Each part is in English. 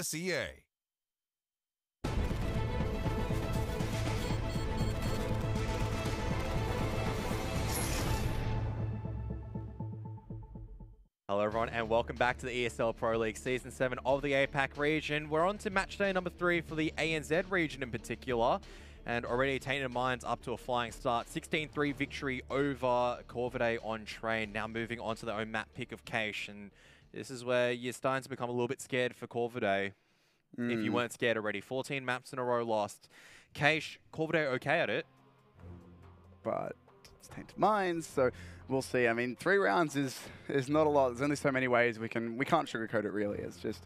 SEA. Hello everyone and welcome back to the ESL Pro League Season 7 of the APAC region. We're on to match day number 3 for the ANZ region in particular. And already Tainted Minds up to a flying start. 16-3 victory over Corvidae on train. Now moving on to their own map pick of Cache. And this is where you're starting to become a little bit scared for Corvidae. If you weren't scared already. 14 maps in a row lost. Cache, Corvidae okay at it. But it's Tainted Minds, so we'll see. I mean, 3 rounds is not a lot. There's only so many ways we can't sugarcoat it really. It's just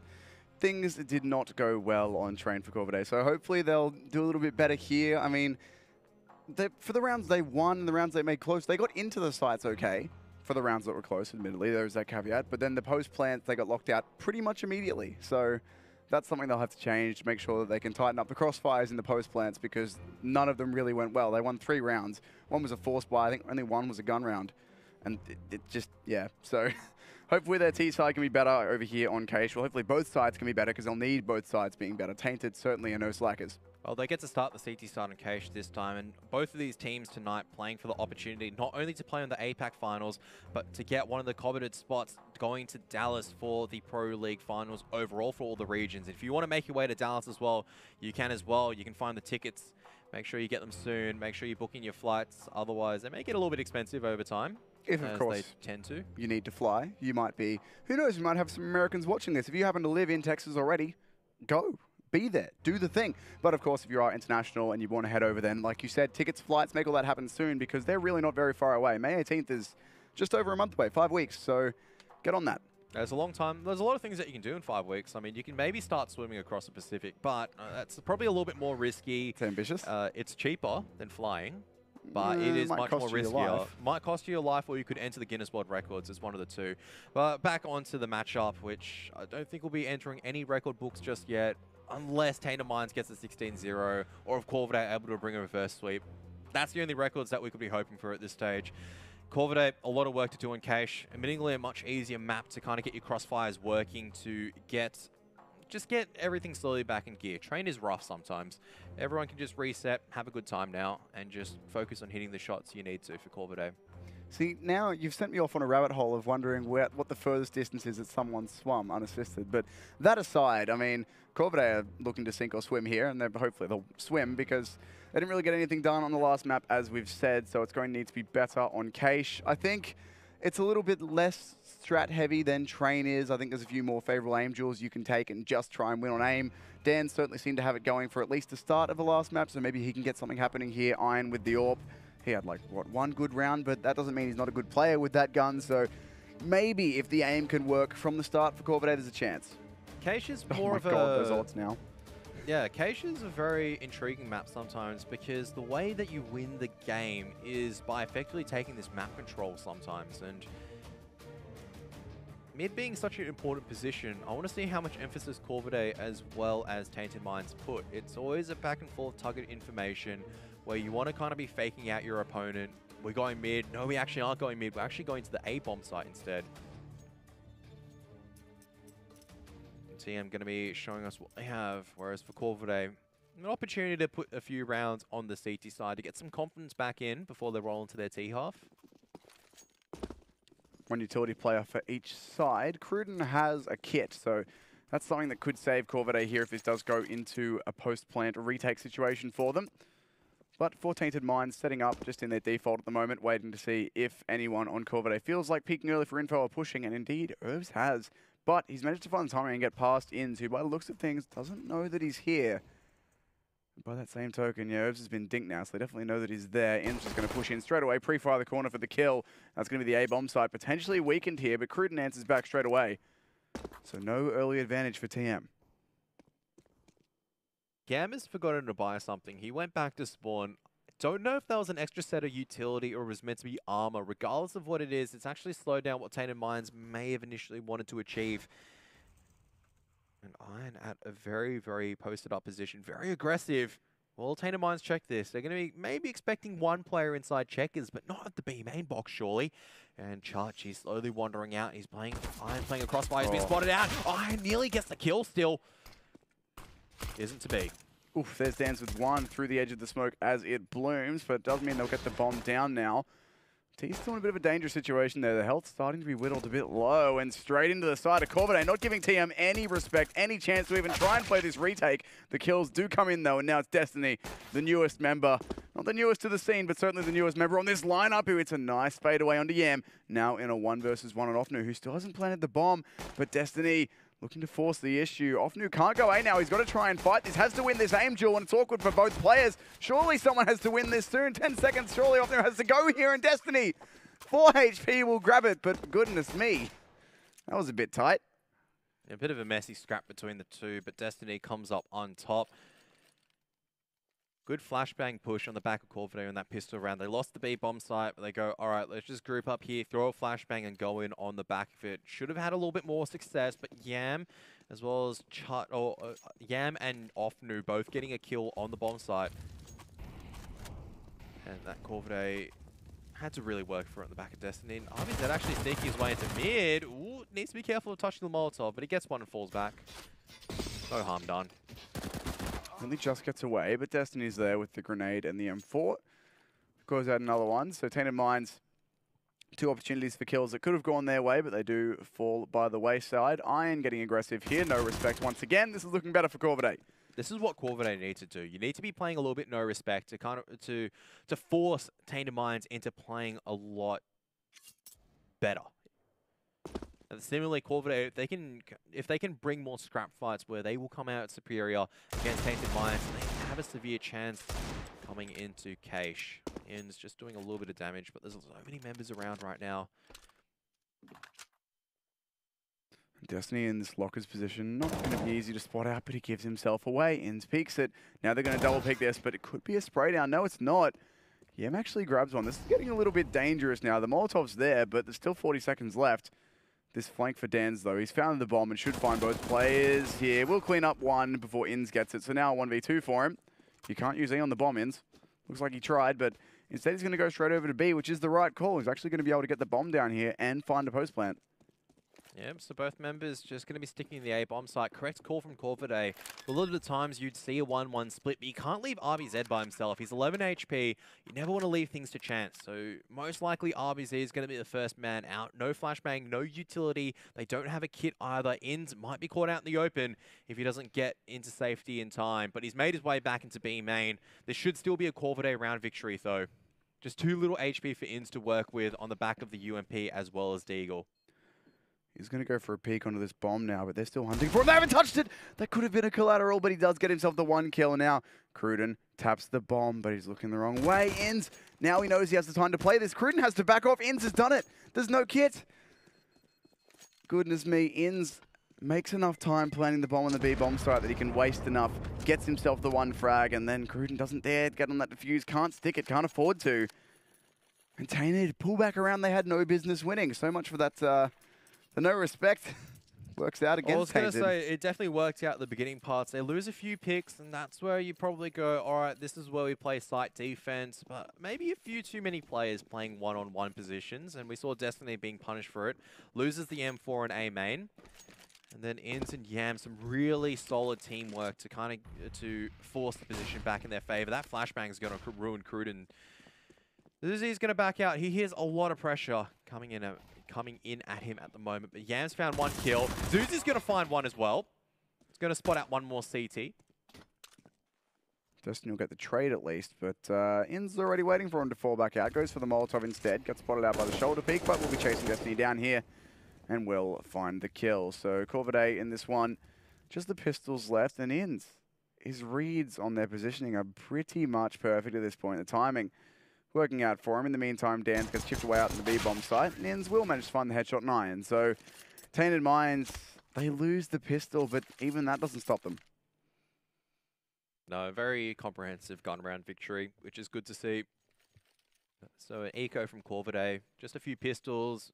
things did not go well on train for Corvidae. So hopefully they'll do a little bit better here. I mean, for the rounds they won, the rounds they made close, they got into the sites okay. For the rounds that were close, admittedly, there was that caveat. But then the post plants, they got locked out pretty much immediately. So that's something they'll have to change to make sure that they can tighten up the crossfires in the post plants because none of them really went well. They won 3 rounds. One was a forced buy. I think only one was a gun round. And it just, yeah. So hopefully their T side can be better over here on Cache. Well, hopefully both sides can be better because they'll need both sides being better. Tainted certainly are no slackers. Well, they get to start the CT side on Cache this time, and both of these teams tonight playing for the opportunity not only to play on the APAC finals, but to get one of the coveted spots going to Dallas for the Pro League finals overall for all the regions. If you want to make your way to Dallas as well, you can as well. You can find the tickets. Make sure you get them soon. Make sure you're booking your flights. Otherwise, they may get a little bit expensive over time. If, of course, they tend to. You need to fly. You might be, who knows, you might have some Americans watching this. If you happen to live in Texas already, go. Be there. Do the thing. But, of course, if you are international and you want to head over then, like you said, tickets, flights, make all that happen soon because they're really not very far away. May 18th is just over a month away, 5 weeks. So get on that. There's a long time. There's a lot of things that you can do in 5 weeks. I mean, you can maybe start swimming across the Pacific, but that's probably a little bit more risky. It's ambitious. It's cheaper than flying, but it is much more riskier. Might cost you your life, or you could enter the Guinness World Records. It's one of the two. But back onto the matchup, which I don't think will be entering any record books just yet, unless Tainted Minds gets a 16-0, or if Corvidae able to bring a reverse sweep. That's the only records that we could be hoping for at this stage. Corvidae, a lot of work to do on Cache. Admittingly, a much easier map to kind of get your crossfires working to just get everything slowly back in gear. Train is rough sometimes. Everyone can just reset, have a good time now, and just focus on hitting the shots you need to for Corvidae. See, now you've sent me off on a rabbit hole of wondering what the furthest distance is that someone swum unassisted. But that aside, I mean, Corvidae are looking to sink or swim here, and hopefully they'll swim because they didn't really get anything done on the last map, as we've said, so it's going to need to be better on Cache. I think it's a little bit less strat-heavy than Train is. I think there's a few more favorable aim duels you can take and just try and win on aim. Dan certainly seemed to have it going for at least the start of the last map, so maybe he can get something happening here. Iron with the AWP. He had, like, what, 1 good round, but that doesn't mean he's not a good player with that gun, so maybe if the aim can work from the start for Corvidae, there's a chance. Cache is more of a... Oh my god, those odds now. Yeah, Cache is a very intriguing map sometimes because the way that you win the game is by effectively taking this map control sometimes. And mid being such an important position, I want to see how much emphasis Corvidae as well as Tainted Minds put. It's always a back and forth tug of information where you want to kind of be faking out your opponent. We're going mid. No, we actually aren't going mid. We're actually going to the A-bomb site instead. TM going to be showing us what they have, whereas for Corvidae, an opportunity to put a few rounds on the CT side to get some confidence back in before they roll into their T half. One utility player for each side. Corvidae has a kit, so that's something that could save Corvidae here if this does go into a post-plant retake situation for them. But for Tainted Minds, setting up just in their default at the moment, waiting to see if anyone on Corvidae feels like peeking early for info or pushing, and indeed, Herbs has. But he's managed to find the timing and get past into, by the looks of things, doesn't know that he's here. By that same token, yeah, Herbs has been dinked now, so they definitely know that he's there. Im's just going to push in straight away, pre-fire the corner for the kill. That's going to be the A-bomb site, potentially weakened here, but Corvidae answers back straight away. So no early advantage for TM. Gamma's forgotten to buy something. He went back to spawn. Don't know if that was an extra set of utility or was meant to be armor. Regardless of what it is, it's actually slowed down what Tainted Minds may have initially wanted to achieve. And Iron at a very, very posted up position. Very aggressive. Well, Tainted Minds check this. They're going to be maybe expecting one player inside checkers, but not at the B main box, surely. And Chachi's slowly wandering out. He's playing Iron, playing a crossfire. He's been spotted out. Iron nearly gets the kill still. isn't to be. Oof, there's Dan's with one through the edge of the smoke as it blooms, but it does mean they'll get the bomb down now. T's still in a bit of a dangerous situation there. The health's starting to be whittled a bit low, and straight into the side of Corvidae, not giving TM any respect, any chance to even try and play this retake. The kills do come in though, and now it's Destiny, the newest member. Not the newest to the scene, but certainly the newest member on this lineup, who hits a nice fade away onto Yam. Now in a 1 versus 1 on Offnu, who still hasn't planted the bomb, but Destiny looking to force the issue. Offnu can't go A now. He's got to try and fight this. Has to win this aim duel, and it's awkward for both players. Surely someone has to win this soon. 10 seconds. Surely Offnu has to go here, and Destiny, 4 HP will grab it, but goodness me. That was a bit tight. A bit of a messy scrap between the two, but Destiny comes up on top. Good flashbang push on the back of Corvidae on that pistol round. They lost the B bomb site, but they go, all right, let's just group up here, throw a flashbang and go in on the back of it. Should have had a little bit more success, but Yam, as well as Yam and Offnu both getting a kill on the bomb site. And that Corvidae had to really work for it on the back of Destiny. And ANZ actually sneaking his way into mid. Ooh, needs to be careful of touching the Molotov, but he gets one and falls back. No harm done. Really just gets away, but Destiny's there with the grenade and the M4. Goes out another one. So Tainted Minds, 2 opportunities for kills that could have gone their way, but they do fall by the wayside. Iron getting aggressive here. No respect once again. This is looking better for Corvidae. This is what Corvidae need to do. You need to be playing a little bit no respect to kind of to force Tainted Minds into playing a lot better. And similarly, Corvidae, if they can bring more scrap fights where they will come out superior against Tainted Minds, they have a severe chance coming into Cache. In's just doing a little bit of damage, but there's so many members around right now. Destiny in this locker's position, not going to be easy to spot out, but he gives himself away. Inns peeks it. Now they're going to double pick this, but it could be a spray down. No, it's not. Yam actually grabs one. This is getting a little bit dangerous now. The Molotov's there, but there's still 40 seconds left. This flank for Dan's, though. He's found the bomb and should find both players here. We'll clean up one before Inns gets it. So now 1v2 for him. You can't use E on the bomb, Inns. Looks like he tried, but instead he's going to go straight over to B, which is the right call. He's actually going to be able to get the bomb down here and find a post plant. Yeah, so both members just going to be sticking in the A bomb site. Correct call from Corvidae. A lot of the times you'd see a 1-1 split, but you can't leave RBZ by himself. He's 11 HP. You never want to leave things to chance. So most likely RBZ is going to be the first man out. No flashbang, no utility. They don't have a kit either. Inns might be caught out in the open if he doesn't get into safety in time, but he's made his way back into B main. There should still be a Corvidae round victory though. Just 2 little HP for Inns to work with on the back of the UMP as well as Deagle. He's going to go for a peek onto this bomb now, but they're still hunting for him. They haven't touched it! That could have been a collateral, but he does get himself the 1 kill. Now, Cruden taps the bomb, but he's looking the wrong way. Inns, now he knows he has the time to play this. Cruden has to back off. Inns has done it. There's no kit. Goodness me, Inns makes enough time planting the bomb on the B bomb site that he can waste enough, gets himself the 1 frag, and then Cruden doesn't dare get on that defuse, can't stick it, can't afford to. And Tainted pull back around. They had no business winning. So much for that... the no respect works out against I was going to Tainted. say, it definitely worked out the beginning parts. They lose a few picks, and that's where you probably go, all right, this is where we play site defense, but maybe a few too many players playing one-on-one positions, and we saw Destiny being punished for it. Loses the M4 and A main, and then Inns and Yam, some really solid teamwork to kind of to force the position back in their favor. That flashbang is going to ruin Cruden. Zuzi's going to back out. He hears a lot of pressure coming in at him at the moment. But Yam's found 1 kill. Zuzi's going to find 1 as well. He's going to spot out 1 more CT. Destiny will get the trade at least, but Inns is already waiting for him to fall back out. Goes for the Molotov instead. Gets spotted out by the shoulder peak, but we'll be chasing Destiny down here and will find the kill. So Corvidae in this one, just the pistols left, and Inns. His reads on their positioning are pretty much perfect at this point. The timing working out for him. In the meantime, Dan gets chipped away out in the B-bomb site, and Inns will manage to find the headshot 9. So, Tainted Minds, they lose the pistol, but even that doesn't stop them. No, very comprehensive gun round victory, which is good to see. So, an eco from Corvidae, just a few pistols,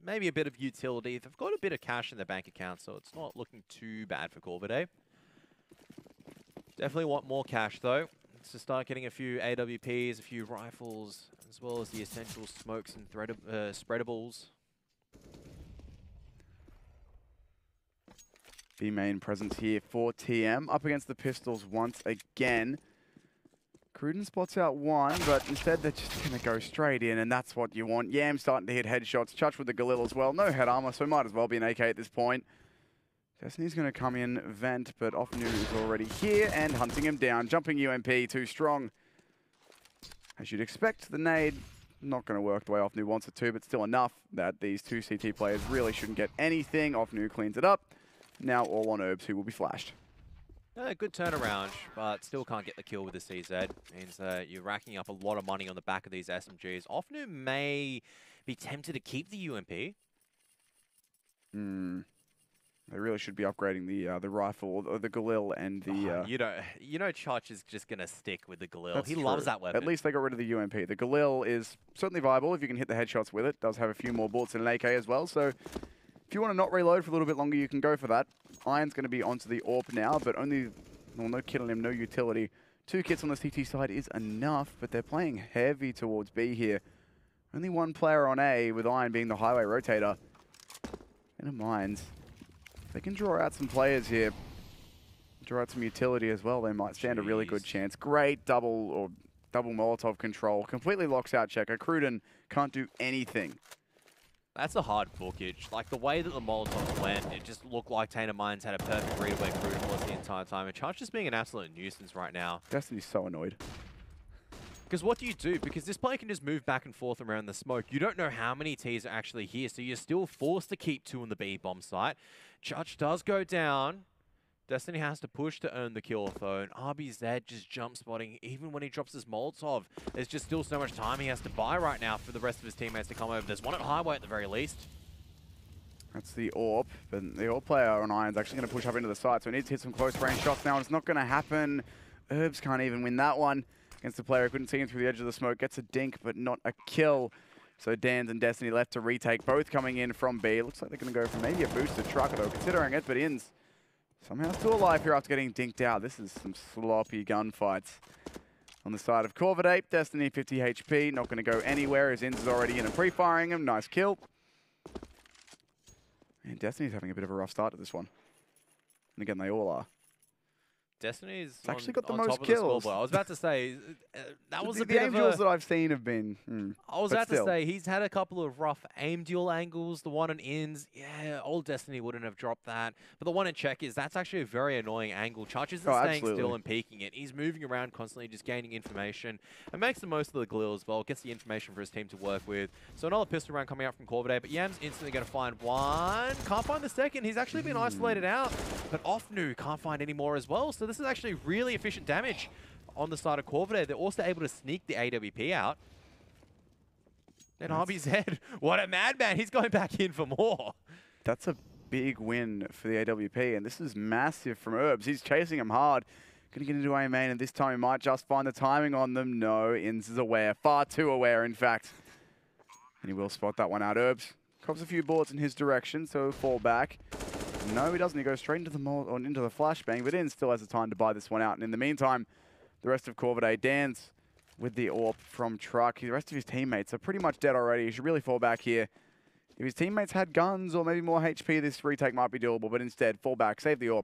maybe a bit of utility. They've got a bit of cash in their bank account, so it's not looking too bad for Corvidae. Definitely want more cash, though. To start getting a few AWPs, a few rifles, as well as the essential smokes and spreadables. the main presence here for TM. Up against the Pistols once again. Cruden spots out one, but instead they're just going to go straight in, and that's what you want. Yam starting to hit headshots. Chuch with the Galil as well. No head armor, so might as well be an AK at this point. Destiny's going to come in, vent, but Offnu is already here and hunting him down. Jumping UMP, too strong. As you'd expect, the nade not going to work the way Offnu wants it to, but still enough that these two CT players really shouldn't get anything. Offnu cleans it up. Now all on Herbs, who will be flashed. Good turnaround, but still can't get the kill with the CZ. Means you're racking up a lot of money on the back of these SMGs. Offnu may be tempted to keep the UMP. They really should be upgrading the rifle, or the Galil, and the... You know Chuch is just going to stick with the Galil. He loves that weapon. At least they got rid of the UMP. The Galil is certainly viable if you can hit the headshots with it. Does have a few more bullets than an AK as well, so if you want to not reload for a little bit longer, you can go for that. Iron's going to be onto the AWP now, but only... Well, no kit on him, no utility. 2 kits on the CT side is enough, but they're playing heavy towards B here. Only one player on A, with Iron being the highway rotator. And Mines. They can draw out some players here, draw out some utility as well. They might stand a really good chance. Great double Molotov control. Completely locks out Checker. Cruden can't do anything. That's a hard bookage. Like, the way that the Molotov went, it just looked like Tainted Mines had a perfect read where Cruden was the entire time. And Charge just being an absolute nuisance right now. Destiny's so annoyed. Because what do you do? Because this player can just move back and forth around the smoke. You don't know how many Ts are actually here, so you're still forced to keep 2 on the B bomb site. Chuch does go down. Destiny has to push to earn the kill, though. And RBZ just jump spotting. Even when he drops his Molotov, there's just still so much time he has to buy right now for the rest of his teammates to come over. There's one at highway at the very least. That's the AWP, but the AWP player on Iron's actually going to push up into the site, so he needs to hit some close range shots now, and it's not going to happen. Herbs can't even win that one against the player who couldn't see him through the edge of the smoke. Gets a dink, but not a kill. So Dans and Destiny left to retake, both coming in from B. Looks like they're going to go for maybe a boosted truck, though, considering it, but Inns somehow still alive here after getting dinked out. This is some sloppy gunfights. On the side of Corvidae, Destiny 50 HP, not going to go anywhere as Inns is already in and pre-firing him. Nice kill. And Destiny's having a bit of a rough start to this one. And again, they all are. Destiny's actually got the most kills. I was about to say, that was a bit of a... The aim duels that I've seen have been... I was about to say, he's had a couple of rough aim duel angles. The one on Inns, yeah, old Destiny wouldn't have dropped that. But the one in Check is, that's actually a very annoying angle. Chuch isn't staying still and peeking it. He's moving around constantly, just gaining information. And makes the most of the Galil as well. Gets the information for his team to work with. So another pistol round coming out from Corvidae. But Yam's instantly going to find one. Can't find the second. He's actually been isolated out. But Offnu can't find any more as well. So this is actually really efficient damage on the side of Corvidae. They're also able to sneak the AWP out. And RBZ, what a madman. He's going back in for more. That's a big win for the AWP, and this is massive from Herbs. He's chasing him hard. Going to get into A main, and this time he might just find the timing on them. No, Inns is aware. Far too aware, in fact. And he will spot that one out. Herbs cops a few bullets in his direction, so he'll fall back. No, he doesn't. He goes straight into the into the flashbang, but Inns still has the time to buy this one out. And in the meantime, the rest of Corvidae, Dans with the AWP from Truck. The rest of his teammates are pretty much dead already. He should really fall back here. If his teammates had guns or maybe more HP, this retake might be doable, but instead, fall back, save the AWP.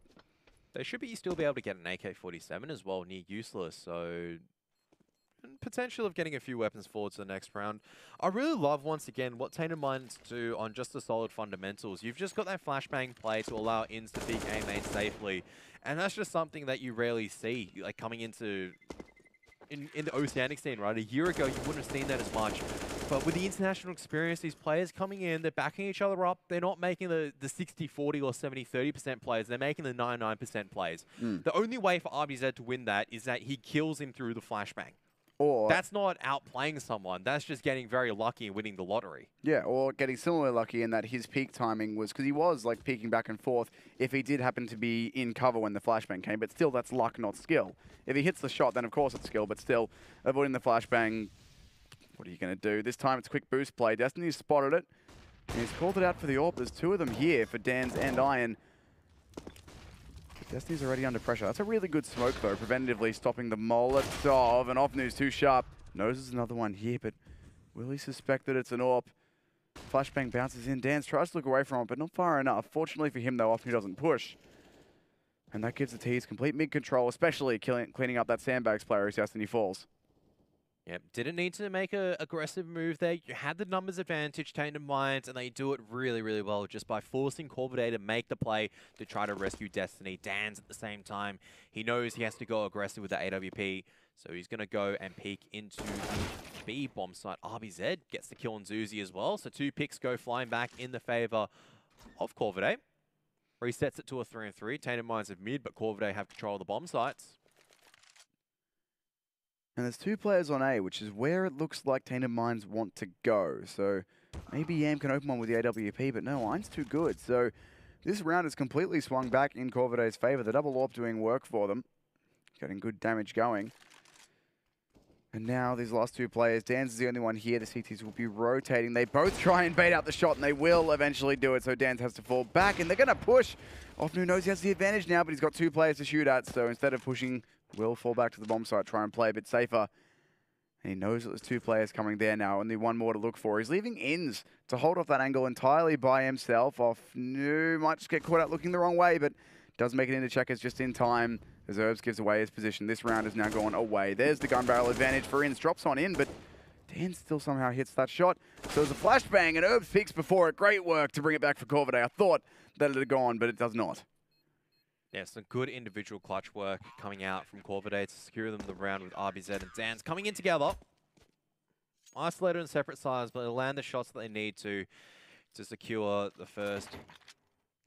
They should still be able to get an AK-47 as well, near useless, so... potential of getting a few weapons forward to the next round. I really love, once again, what Tainted Minds do on just the solid fundamentals. You've just got that flashbang play to allow Inns to peek A main safely, and that's just something that you rarely see, like coming into... In the Oceanic scene, right? A year ago, you wouldn't have seen that as much. But with the international experience, these players coming in, they're backing each other up. They're not making the 60-40 or 70-30% plays. They're making the 99% plays. The only way for RBZ to win that is that he kills him through the flashbang. Or that's not outplaying someone. That's just getting very lucky and winning the lottery. Yeah, or getting similarly lucky in that his peak timing was... Because he was, like, peeking back and forth if he did happen to be in cover when the flashbang came. But still, that's luck, not skill. If he hits the shot, then of course it's skill. But still, avoiding the flashbang, what are you going to do? This time it's quick boost play. Destiny's spotted it. And he's called it out for the AWP. There's 2 of them here for Dans and Iron. Destiny's already under pressure. That's a really good smoke, though, preventatively stopping the Molotov. And Offnu's too sharp. Knows there's another one here, but will he suspect that it's an AWP? Flashbang bounces in. Dans tries to look away from it, but not far enough. Fortunately for him, though, Offnu doesn't push. And that gives the T's complete mid-control, especially cleaning up that Sandbags player as Destiny falls. Yep, didn't need to make an aggressive move there. You had the numbers advantage, Tainted Minds, and they do it really, really well just by forcing Corvidae to make the play to try to rescue Destiny. Dan's at the same time. He knows he has to go aggressive with the AWP, so he's going to go and peek into the B bomb site. RBZ gets the kill on Zuzi as well, so 2 picks go flying back in the favor of Corvidae. Resets it to a 3-3. Tainted Minds have mid, but Corvidae have control of the bomb sites. And there's 2 players on A, which is where it looks like Tainted Minds want to go. So maybe Yam can open one with the AWP, but no, Ein's too good. So this round is completely swung back in Corvidae's favor. The double AWP doing work for them. Getting good damage going. And now these last 2 players, Dan's is the only one here. The CTs will be rotating. They both try and bait out the shot, and they will eventually do it. So Dan's has to fall back, and they're going to push. Offnu knows he has the advantage now, but he's got 2 players to shoot at. So instead of pushing, will fall back to the bomb site, try and play a bit safer. And he knows that there's 2 players coming there now, only 1 more to look for. He's leaving Ins to hold off that angle entirely by himself. Offnu might just get caught out looking the wrong way, but does make it into checkers just in time. As Herbs gives away his position. This round is now going away. There's the gun barrel advantage for Ins. Drops on in, but Dan still somehow hits that shot. So there's a flashbang, and Herbs peeks before it. Great work to bring it back for Corvidae. I thought that it had gone, but it does not. Yeah, some good individual clutch work coming out from Corvidae to secure them the round with RBZ and Dan's coming in together. Isolated in separate sides, but they'll land the shots that they need to secure the first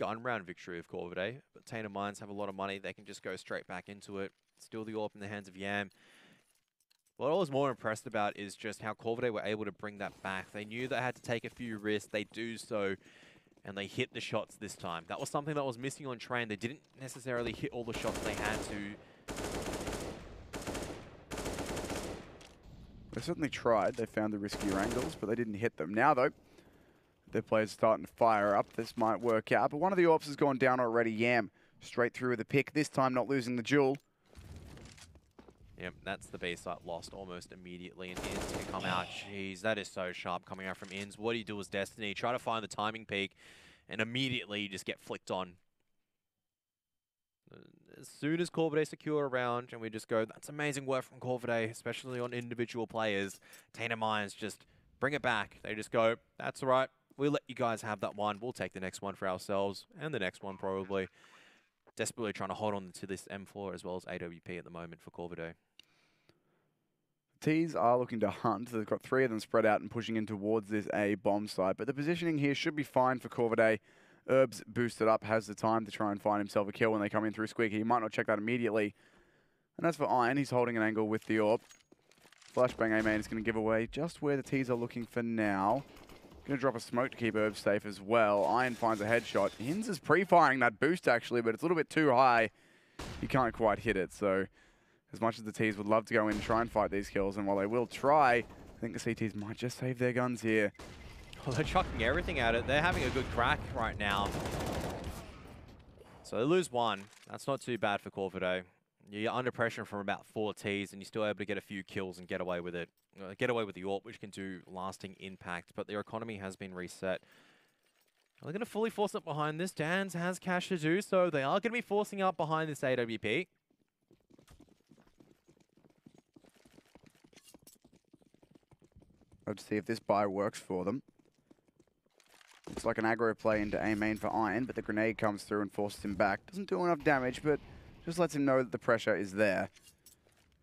gun round victory of Corvidae. But Tainted Minds have a lot of money. They can just go straight back into it. Still the AWP in the hands of Yam. What I was more impressed about is just how Corvidae were able to bring that back. They knew they had to take a few risks. They do so, and they hit the shots this time. That was something that was missing on Train. They didn't necessarily hit all the shots they had to. They certainly tried. They found the riskier angles, but they didn't hit them. Now, though, their players starting to fire up. This might work out, but one of the AWPs has gone down already. Yam straight through with the pick, this time not losing the duel. Yep, that's the B site lost almost immediately, and Ins can come out. Jeez, that is so sharp coming out from Ins. What do you do as Destiny? Try to find the timing peak, and immediately you just get flicked on. As soon as Corvidae secure a round, and we just go, that's amazing work from Corvidae, especially on individual players. Tainted Minds just bring it back. They just go, that's all right. We'll let you guys have that one. We'll take the next one for ourselves, and the next one probably. Desperately trying to hold on to this M4 as well as AWP at the moment for Corvidae. T's are looking to hunt. They've got 3 of them spread out and pushing in towards this A bomb site. But the positioning here should be fine for Corvidae. Herbs boosted up, has the time to try and find himself a kill when they come in through Squeaky. He might not check that immediately. And as for Iron, he's holding an angle with the AWP. Flashbang A-main is going to give away just where the T's are looking for now. Going to drop a smoke to keep Herbs safe as well. Iron finds a headshot. Hins is pre-firing that boost actually, but it's a little bit too high. He can't quite hit it, so as much as the T's would love to go in and try and fight these kills, and while they will try, I think the CTs might just save their guns here. Well, they're chucking everything at it. They're having a good crack right now. So they lose 1. That's not too bad for Corvidae. You're under pressure from about 4 Ts, and you're still able to get a few kills and get away with it. Get away with the AWP, which can do lasting impact, but their economy has been reset. Are they going to fully force it behind this? Dan's has cash to do so. They are going to be forcing up behind this AWP. Let's see if this buy works for them. Looks like an aggro play into A main for Iron, but the grenade comes through and forces him back. Doesn't do enough damage, but just lets him know that the pressure is there.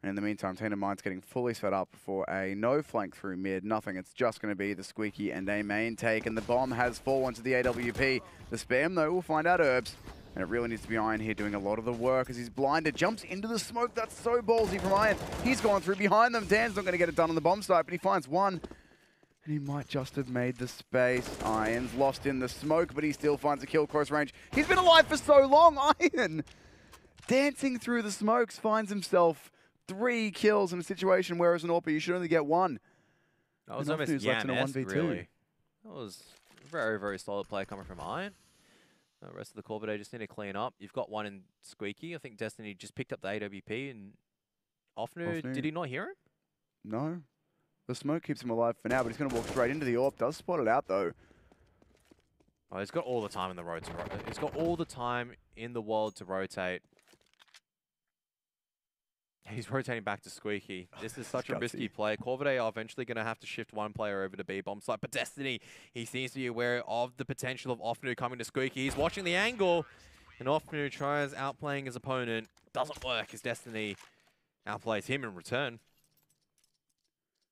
And in the meantime, Tainted Minds getting fully set up for a no flank through mid. Nothing. It's just going to be the Squeaky and A main take, and the bomb has fallen to the AWP. The spam, though, we'll find out Herbs. And it really needs to be Iron here doing a lot of the work as he's blinded. Jumps into the smoke. That's so ballsy from Iron. He's gone through behind them. Dan's not going to get it done on the bomb site, but he finds one. And he might just have made the space. Iron's lost in the smoke, but he still finds a kill close range. He's been alive for so long. Iron, dancing through the smokes, finds himself 3 kills in a situation where as an AWP you should only get 1. That was almost Yam-esque, really. That was very, very solid play coming from Iron. The rest of the Corvidae just need to clean up. You've got one in Squeaky. I think Destiny just picked up the AWP, and Offnu, did he not hear him? No. The smoke keeps him alive for now, but he's going to walk straight into the AWP. Does spot it out, though. Oh, he's got all the time in the road to rotate. He's got all the time in the world to rotate. He's rotating back to Squeaky. This is such a risky play. Corvidae are eventually going to have to shift one player over to B-bomb site. But Destiny, he seems to be aware of the potential of Offnu coming to Squeaky. He's watching the angle. And Offnu tries outplaying his opponent. Doesn't work as Destiny outplays him in return.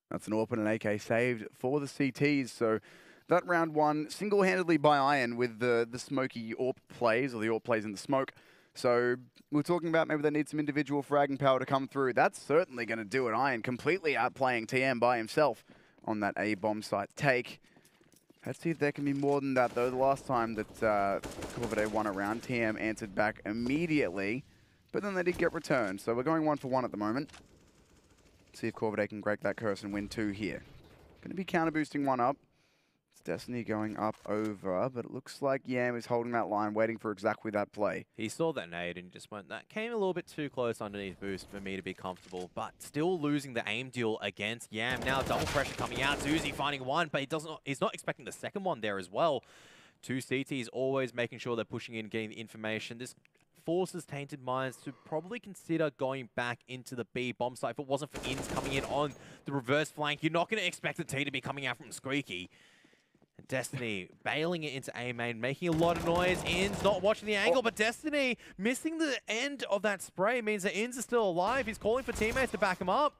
That's an AWP and an AK saved for the CTs. So that round one single-handedly by Iron with the smoky AWP plays, or the AWP plays in the smoke. So we're talking about maybe they need some individual fragging power to come through. That's certainly going to do it. Iron completely outplaying TM by himself on that A-bomb site take. Let's see if there can be more than that, though. The last time that Corvidae won a round, TM answered back immediately, but then they did get returned. So we're going 1 for 1 at the moment. See if Corvidae can break that curse and win 2 here. Going to be counter boosting 1 up. It's Destiny going up over, but it looks like Yam is holding that line, waiting for exactly that play. He saw that nade and just went, that came a little bit too close underneath boost for me to be comfortable, but still losing the aim deal against Yam. Now double pressure coming out, Zuzi finding one, but he's not expecting the second one there as well. 2 CTs always making sure they're pushing in, getting the information. This forces Tainted Minds to probably consider going back into the B bomb site. If it wasn't for Ins coming in on the reverse flank, you're not going to expect the T to be coming out from Squeaky. And Destiny bailing it into A main, making a lot of noise. Ins not watching the angle, but Destiny missing the end of that spray means that Ins is still alive. He's calling for teammates to back him up.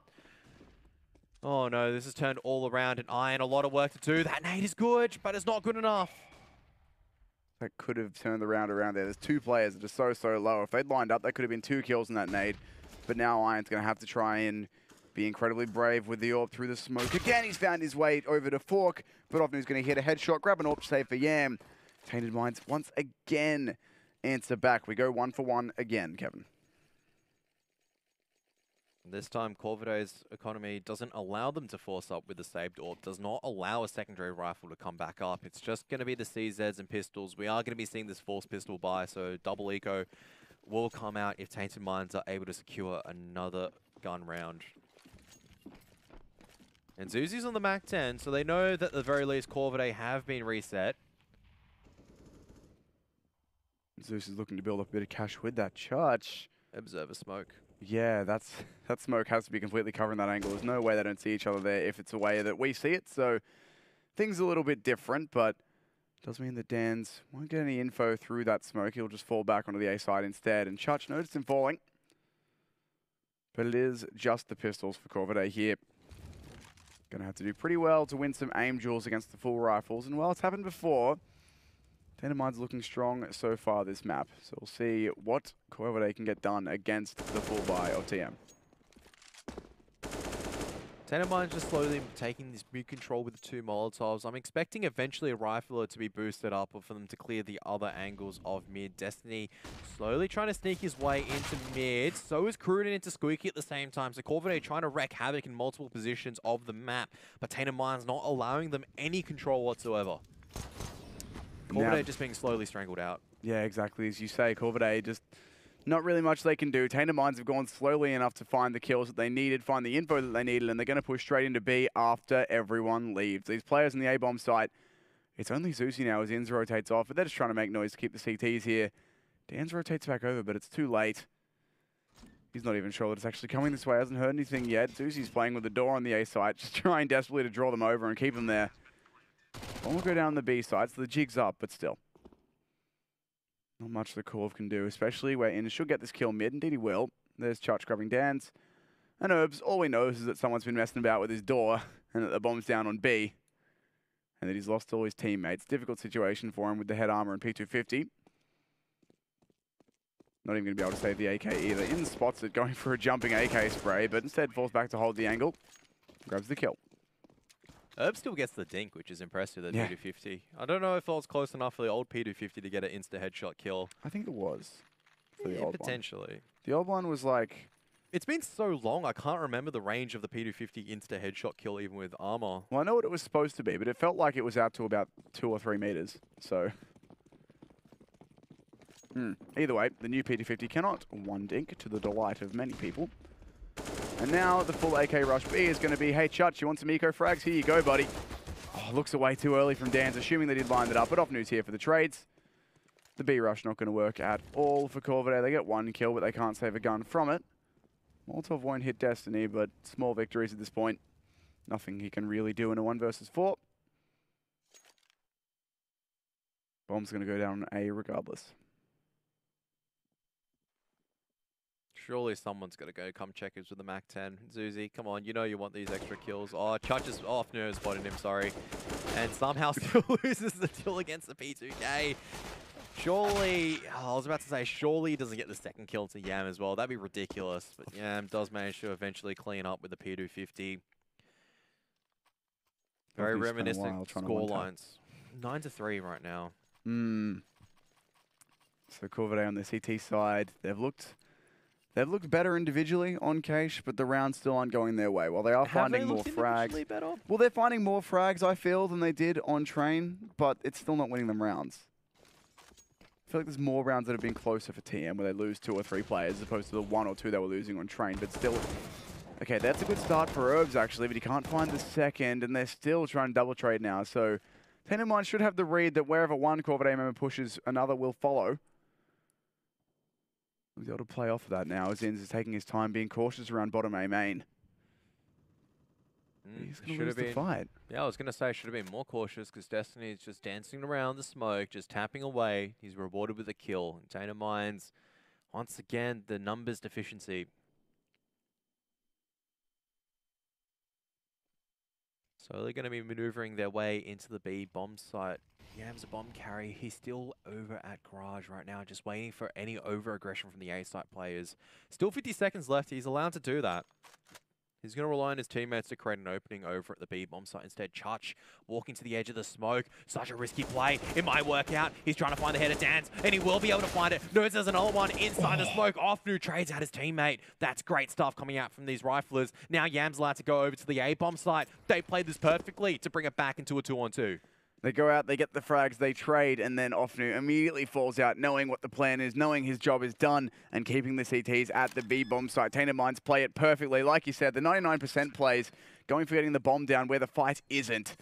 Oh no, this has turned all around, and Iron a lot of work to do. That nade is good, but it's not good enough. That could have turned the round around there. There's 2 players that are so low. If they'd lined up, that could have been 2 kills in that nade. But now Iron's going to have to try and be incredibly brave with the AWP through the smoke. Again, he's found his way over to Fork, but Offnu's going to hit a headshot, grab an AWP save for Yam. Tainted Minds once again answer back. We go 1 for 1 again, Kevin. This time, Corvidae's economy doesn't allow them to force up with the saved AWP, does not allow a secondary rifle to come back up. It's just going to be the CZs and pistols. We are going to be seeing this forced pistol buy, so double eco will come out if Tainted Minds are able to secure another gun round. And Zuzi's on the Mac 10, so they know that at the very least Corvidae have been reset. Zeus is looking to build up a bit of cash with that charge. Observer smoke. Yeah, that smoke has to be completely covering that angle. There's no way they don't see each other there if it's a way that we see it. So things a little bit different, but does mean that Dan's won't get any info through that smoke. He'll just fall back onto the A side instead. And Chutch noticed him falling. But it is just the pistols for Corvidae here. Going to have to do pretty well to win some aim duels against the full rifles. And while it's happened before, Tainted Minds looking strong so far this map. So we'll see what Corvidae can get done against the full buy of TM. Tainted Minds just slowly taking this mid control with the 2 Molotovs. I'm expecting eventually a rifler to be boosted up or for them to clear the other angles of mid. Destiny slowly trying to sneak his way into mid. So is Corvidae into Squeaky at the same time. So Corvidae trying to wreak havoc in multiple positions of the map. But Tainted Minds not allowing them any control whatsoever. Corvidae just being slowly strangled out. Yeah, exactly. As you say, Corvidae just not really much they can do. Tainted Minds have gone slowly enough to find the kills that they needed, find the info that they needed, and they're going to push straight into B after everyone leaves. These players in the A-bomb site, it's only Zuzi now as Ins rotates off, but they're just trying to make noise to keep the CTs here. Dan's rotates back over, but it's too late. He's not even sure that it's actually coming this way. Hasn't heard anything yet. Zuzi's playing with the door on the A site, just trying desperately to draw them over and keep them there. One will go down the B side, so the jig's up, but still. Not much the Corv can do, especially where Ins should get this kill mid. Indeed he will. There's Chutch grabbing Dan's. And Herbs, all he knows is that someone's been messing about with his door and that the bomb's down on B. And that he's lost all his teammates. Difficult situation for him with the head armor and P250. Not even going to be able to save the AK either. Ins spots it going for a jumping AK spray, but instead falls back to hold the angle. Grabs the kill. Herb still gets the dink, which is impressive, at P250. I don't know if it was close enough for the old P250 to get an insta-headshot kill. I think it was. For the old potentially. One. The old one was like... It's been so long, I can't remember the range of the P250 insta-headshot kill, even with armor. Well, I know what it was supposed to be, but it felt like it was out to about 2 or 3 meters, so... Either way, the new P250 cannot one dink to the delight of many people. And now the full AK rush B is going to be, hey, Chutch, you want some eco frags? Here you go, buddy. Oh, looks away too early from Dan's, assuming they did line it up, but Offnu's here for the trades. The B rush not going to work at all for Corvidae. They get 1 kill, but they can't save a gun from it. Molotov won't hit Destiny, but small victories at this point. Nothing he can really do in a 1 versus 4. Bomb's going to go down on A regardless. Surely someone's got to go come checkers with the MAC-10. Zuzi, come on, you know you want these extra kills. Oh, Chutch is off, no, spotted him, sorry. And somehow still loses the kill against the P2K. Surely, I was about to say, surely he doesn't get the second kill to Yam as well. That'd be ridiculous. But Yam does manage to eventually clean up with the P250. Very reminiscent score lines. 9-3 right now. So Corvidae on the CT side, they've looked better individually on Cache, but the rounds still aren't going their way. While they are finding more frags. Better? Well, they're finding more frags, I feel, than they did on Train, but it's still not winning them rounds. I feel like there's more rounds that have been closer for TM, where they lose 2 or 3 players, as opposed to the 1 or 2 they were losing on Train, but still... Okay, that's a good start for Herbs, actually, but he can't find the second, and they're still trying to double trade now, so... Tainted Mind should have the read that wherever one Corvidae member pushes, another will follow. We'll be able to play off of that now, as Inz is taking his time, being cautious around bottom A main. He's going to lose the fight. Yeah, I was going to say, should have been more cautious, because Destiny is just dancing around the smoke, just tapping away. He's rewarded with a kill. Tainted Minds, once again, the numbers deficiency. So they're going to be maneuvering their way into the B bomb site. Yam's a bomb carry. He's still over at Garage right now, just waiting for any over-aggression from the A site players. Still 50 seconds left. He's allowed to do that. He's going to rely on his teammates to create an opening over at the B bomb site. Instead, Chutch walking to the edge of the smoke. Such a risky play. It might work out. He's trying to find the head of Dance, and he will be able to find it. Knows there's another one inside the smoke. Off-new trades out his teammate. That's great stuff coming out from these riflers. Now Yam's allowed to go over to the A bomb site. They played this perfectly to bring it back into a 2-on-2. They go out, they get the frags, they trade, and then Offnu immediately falls out, knowing what the plan is, knowing his job is done, and keeping the CTs at the B bomb site. Tainted Minds play it perfectly. Like you said, the 99% plays, going for getting the bomb down where the fight isn't,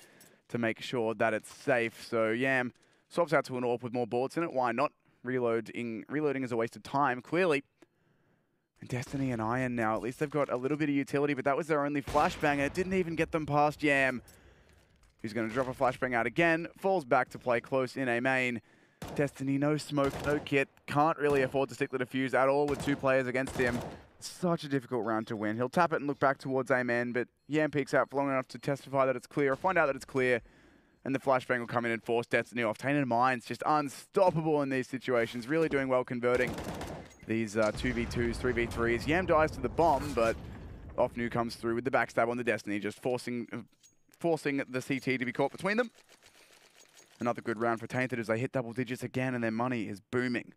to make sure that it's safe. So Yam swaps out to an AWP with more bullets in it. Why not? Reloading is a waste of time, clearly. And Destiny and Iron now, at least they've got a little bit of utility, but that was their only flashbang, and it didn't even get them past Yam. He's going to drop a flashbang out again, falls back to play close in A main. Destiny, no smoke, no kit, can't really afford to stick the defuse at all with 2 players against him. Such a difficult round to win. He'll tap it and look back towards A main, but Yam peeks out for long enough to testify that it's clear, or find out that it's clear, and the flashbang will come in and force Destiny off. Tainted Minds just unstoppable in these situations, really doing well converting these 2v2s, 3v3s. Yam dies to the bomb, but Offnu comes through with the backstab on the Destiny, just forcing the CT to be caught between them. Another good round for Tainted as they hit double digits again and their money is booming.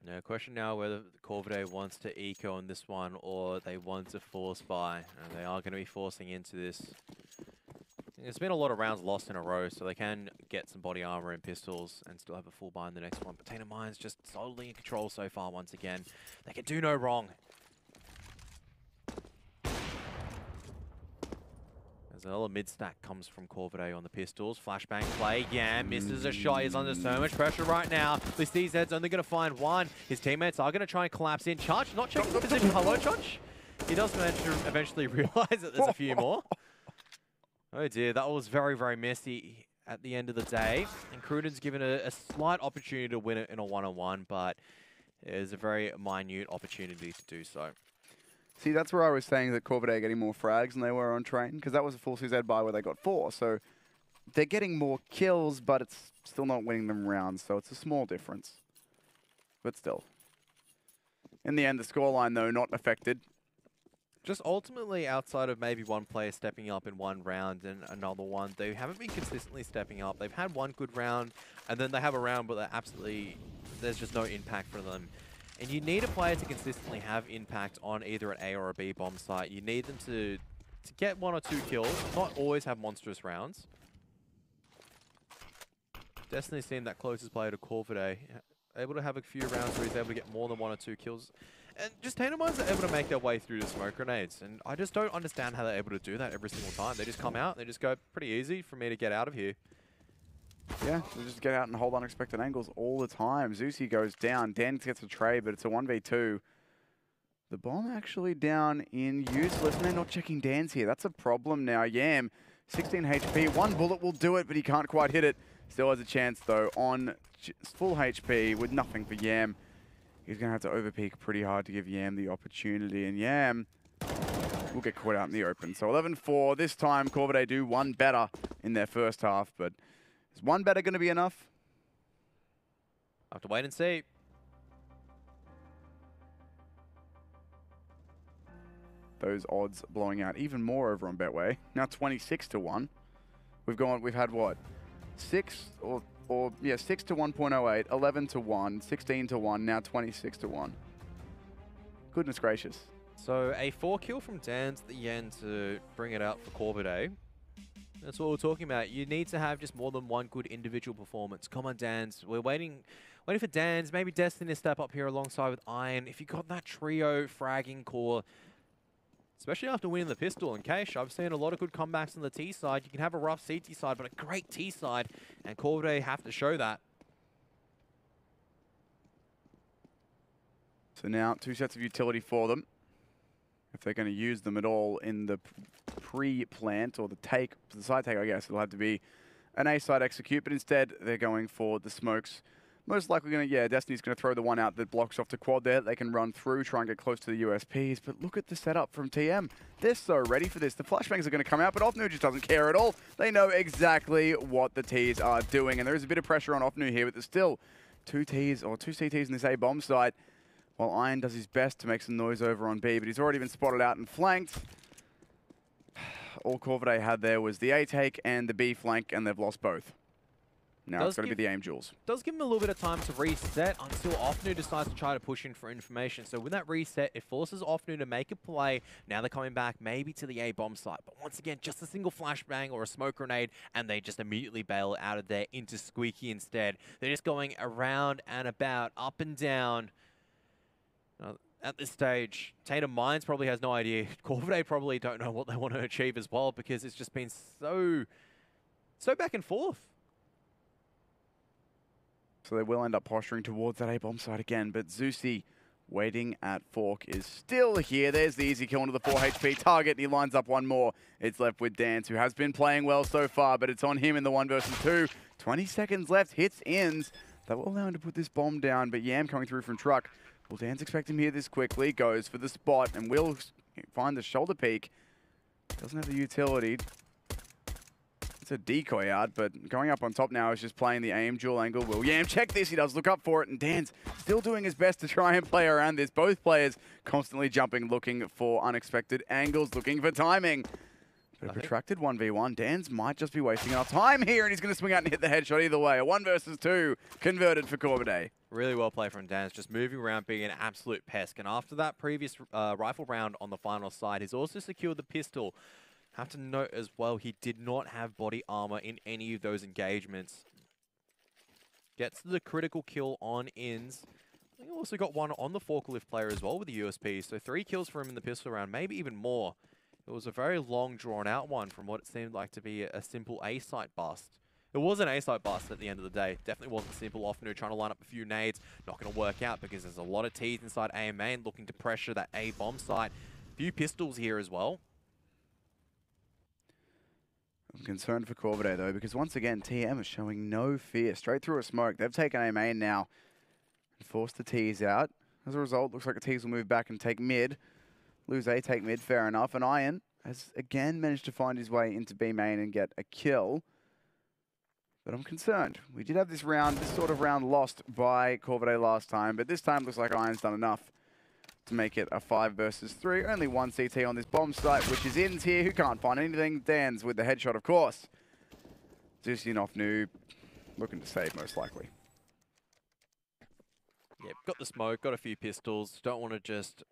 Now, question now whether Corvidae wants to eco on this one or they want to force buy. And they are going to be forcing into this. There's been a lot of rounds lost in a row, so they can get some body armor and pistols and still have a full buy in the next one. But Tainted Minds just solidly in control so far once again. They can do no wrong. Another mid-stack comes from Corvidae on the pistols. Flashbang play. Yam misses a shot. He's under so much pressure right now. This DZ's only going to find one. His teammates are going to try and collapse in. Chutch not checking the position. Hello, Chutch. He does manage to eventually realize that there's a few more. Oh dear, that was very, very messy at the end of the day. And Cruden's given a slight opportunity to win it in a 1-on-1, but there's a very minute opportunity to do so. See, that's where I was saying that Corvidae are getting more frags than they were on Train, because that was a full CZ buy where they got 4. So they're getting more kills, but it's still not winning them rounds, so it's a small difference. But still. In the end, the scoreline, though, not affected. Just ultimately, outside of maybe one player stepping up in one round and another one, they haven't been consistently stepping up. They've had one good round, and then they have a round where there's just no impact for them. And you need a player to consistently have impact on either an A or a B bomb site. You need them to get 1 or 2 kills, not always have monstrous rounds. Destiny seemed that closest player to Corvidae, able to have a few rounds where he's able to get more than 1 or 2 kills. And just Tainted Minds are able to make their way through the smoke grenades. And I just don't understand how they're able to do that every single time. They just come out, they just go, pretty easy for me to get out of here. Yeah, they just get out and hold unexpected angles all the time. Zusi goes down. Dan gets a trade, but it's a 1v2. The bomb actually down in useless, and they're not checking Dan's here. That's a problem now. Yam, 16 HP. One bullet will do it, but he can't quite hit it. Still has a chance, though, on full HP with nothing for Yam. He's going to have to overpeak pretty hard to give Yam the opportunity, and Yam will get caught out in the open. So 11-4. This time, Corvidae do one better in their first half, but is one better going to be enough? Have to wait and see. Those odds blowing out even more over on Betway. Now 26-1. We've had what? 6 to 1.08, 11 to 1, 16 to 1, now 26 to 1. Goodness gracious. So a 4 kill from Dans at the end to bring it out for Corvidae. That's what we're talking about. You need to have just more than one good individual performance. Come on, Dans. We're waiting for Dans. Maybe Destiny to step up here alongside with Iron. If you got that trio fragging core, especially after winning the pistol. And Cash, I've seen a lot of good comebacks on the T side. You can have a rough CT side, but a great T side. And Corvidae have to show that. So now 2 sets of utility for them. If they're going to use them at all in the pre-plant or the side take, I guess, it'll have to be an A-side execute. But instead, they're going for the smokes. Most likely going to, Destiny's going to throw the one out that blocks off the quad there. They can run through, try and get close to the USPs. But look at the setup from TM. They're so ready for this. The flashbangs are going to come out, but Offnu just doesn't care at all. They know exactly what the Ts are doing. And there is a bit of pressure on Offnu here, but there's still 2 Ts or 2 CTs in this A bomb site. While Iron does his best to make some noise over on B, but he's already been spotted out and flanked. All Corvidae had there was the A take and the B flank, and they've lost both. Now it's got to be the aim duels. Does give him a little bit of time to reset until Offnu decides to try to push in for information. So with that reset, it forces Offnu to make a play. Now they're coming back maybe to the A bomb site. But once again, just a single flashbang or a smoke grenade, and they just immediately bail out of there into Squeaky instead. They're just going around and about, up and down. At this stage, Tainted Minds probably has no idea. Corvidae probably don't know what they want to achieve as well, because it's just been so back and forth. So they will end up posturing towards that A-bomb side again, but Zusi waiting at Fork is still here. There's the easy kill into the 4 HP target, and he lines up one more. It's left with Dance, who has been playing well so far, but it's on him in the 1 versus 2. 20 seconds left, hits ends. That will allow him to put this bomb down, but Yam coming through from truck. Will Dan's expect him here this quickly? Goes for the spot and will find the shoulder peak. Doesn't have the utility. It's a decoy out, but going up on top now is just playing the aim dual angle. Will Yam check this? He does look up for it, and Dan's still doing his best to try and play around this. Both players constantly jumping, looking for unexpected angles, looking for timing. But a protracted 1v1. Dan's might just be wasting our time here, and he's going to swing out and hit the headshot either way. A 1 versus 2 converted for Corvidae. Really well played from Dan's, just moving around, being an absolute pest. And after that previous rifle round on the final side, he's also secured the pistol. Have to note as well, he did not have body armor in any of those engagements. Gets the critical kill on ins. I think he also got one on the forklift player as well with the USP. So 3 kills for him in the pistol round, maybe even more. It was a very long, drawn-out one from what it seemed like to be a simple A-site bust. It was an A-site bust at the end of the day. Definitely wasn't simple. Offnu trying to line up a few nades. Not going to work out because there's a lot of T's inside A and main looking to pressure that A bomb site. A few pistols here as well. I'm concerned for Corvidae, though, because once again, TM is showing no fear. Straight through a smoke. They've taken A main now and forced the T's out. As a result, looks like the T's will move back and take mid. Lose A, take mid, fair enough. And Iron has again managed to find his way into B main and get a kill. But I'm concerned. We did have this sort of round lost by Corvidae last time, but this time looks like Iron's done enough to make it a 5 versus 3. Only 1 CT on this bomb site, which is Ins here, who can't find anything. Dan's with the headshot, of course. Zusi and Offnu looking to save, most likely. Yeah, got the smoke, got a few pistols. Don't want to just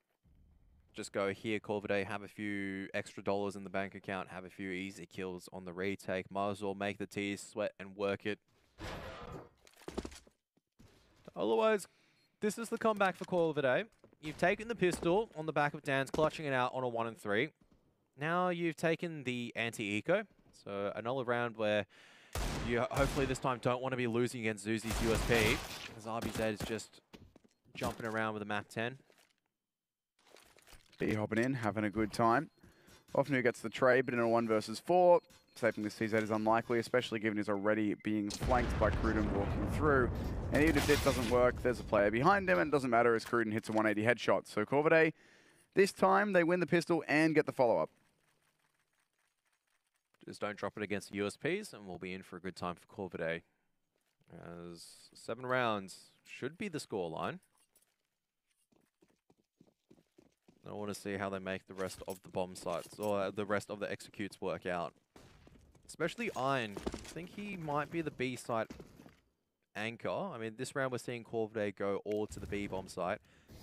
go here, Corvidae, have a few extra dollars in the bank account, have a few easy kills on the retake. Might as well make the T's sweat and work it. Otherwise, this is the comeback for Corvidae. You've taken the pistol on the back of Dan's, clutching it out on a 1 and 3. Now you've taken the anti-eco. So another round where You hopefully this time don't want to be losing against Zuzi's USP, as RBZ is just jumping around with a map 10. B hopping in, having a good time. Often who gets the trade, but in a 1 versus 4, saving this CZ is unlikely, especially given he's already being flanked by Cruden walking through. And even if this doesn't work, there's a player behind him, and it doesn't matter as Cruden hits a 180 headshot. So Corvidae, this time they win the pistol and get the follow-up. Just don't drop it against the USPs, and we'll be in for a good time for Corvidae. As 7 rounds should be the scoreline. I want to see how they make the rest of the bomb sites, or the rest of the executes work out. Especially Iron. I think he might be the B site anchor. I mean, this round we're seeing Corvidae go all to the B bomb site.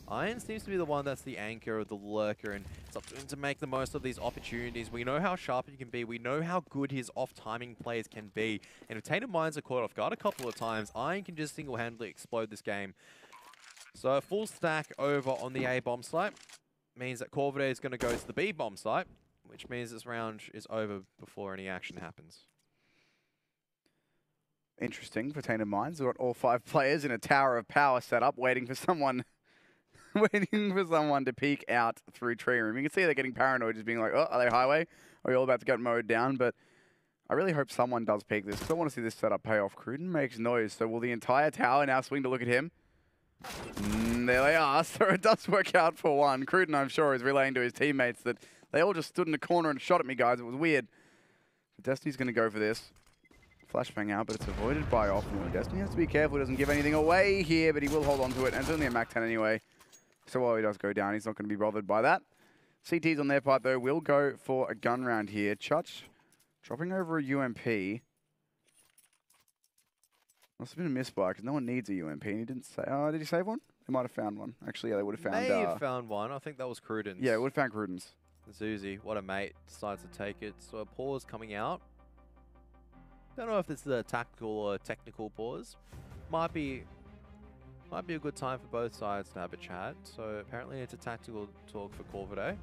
Iron seems to be the one that's the anchor, the lurker, and it's up to him to make the most of these opportunities. We know how sharp he can be. We know how good his off-timing plays can be. And if Tainted Minds are caught off guard a couple of times, Iron can just single-handedly explode this game. So a full stack over on the A bomb site means that Corvidae is going to go to the B bomb site, which means this round is over before any action happens. Interesting for Tainted Minds. We've got all 5 players in a tower of power set up, waiting for someone to peek out through tree room. You can see they're getting paranoid, just being like, oh, are they highway? Are we all about to get mowed down? But I really hope someone does peek this, because I want to see this setup pay off. Cruden makes noise, so will the entire tower now swing to look at him? There they are, so it does work out for one. Cruden, I'm sure, is relaying to his teammates that they all just stood in the corner and shot at me, guys. It was weird. Destiny's going to go for this. Flashbang out, but it's avoided by Offmore. Destiny has to be careful. He doesn't give anything away here, but he will hold on to it. And it's only a Mac 10 anyway. So while he does go down, he's not going to be bothered by that. CTs on their part, though, will go for a gun round here. Chutch dropping over a UMP. Must have been a misbuy, because no one needs a UMP. And he didn't say... Oh, did he save one? They might have found one. Actually, yeah, they would have found... May have found one. I think that was Cruden's. Yeah, would have found Cruden's. Zuzi, what a mate, decides to take it. So a pause coming out. Don't know if this is a tactical or a technical pause. Might be a good time for both sides to have a chat. So apparently it's a tactical talk for Corvidae.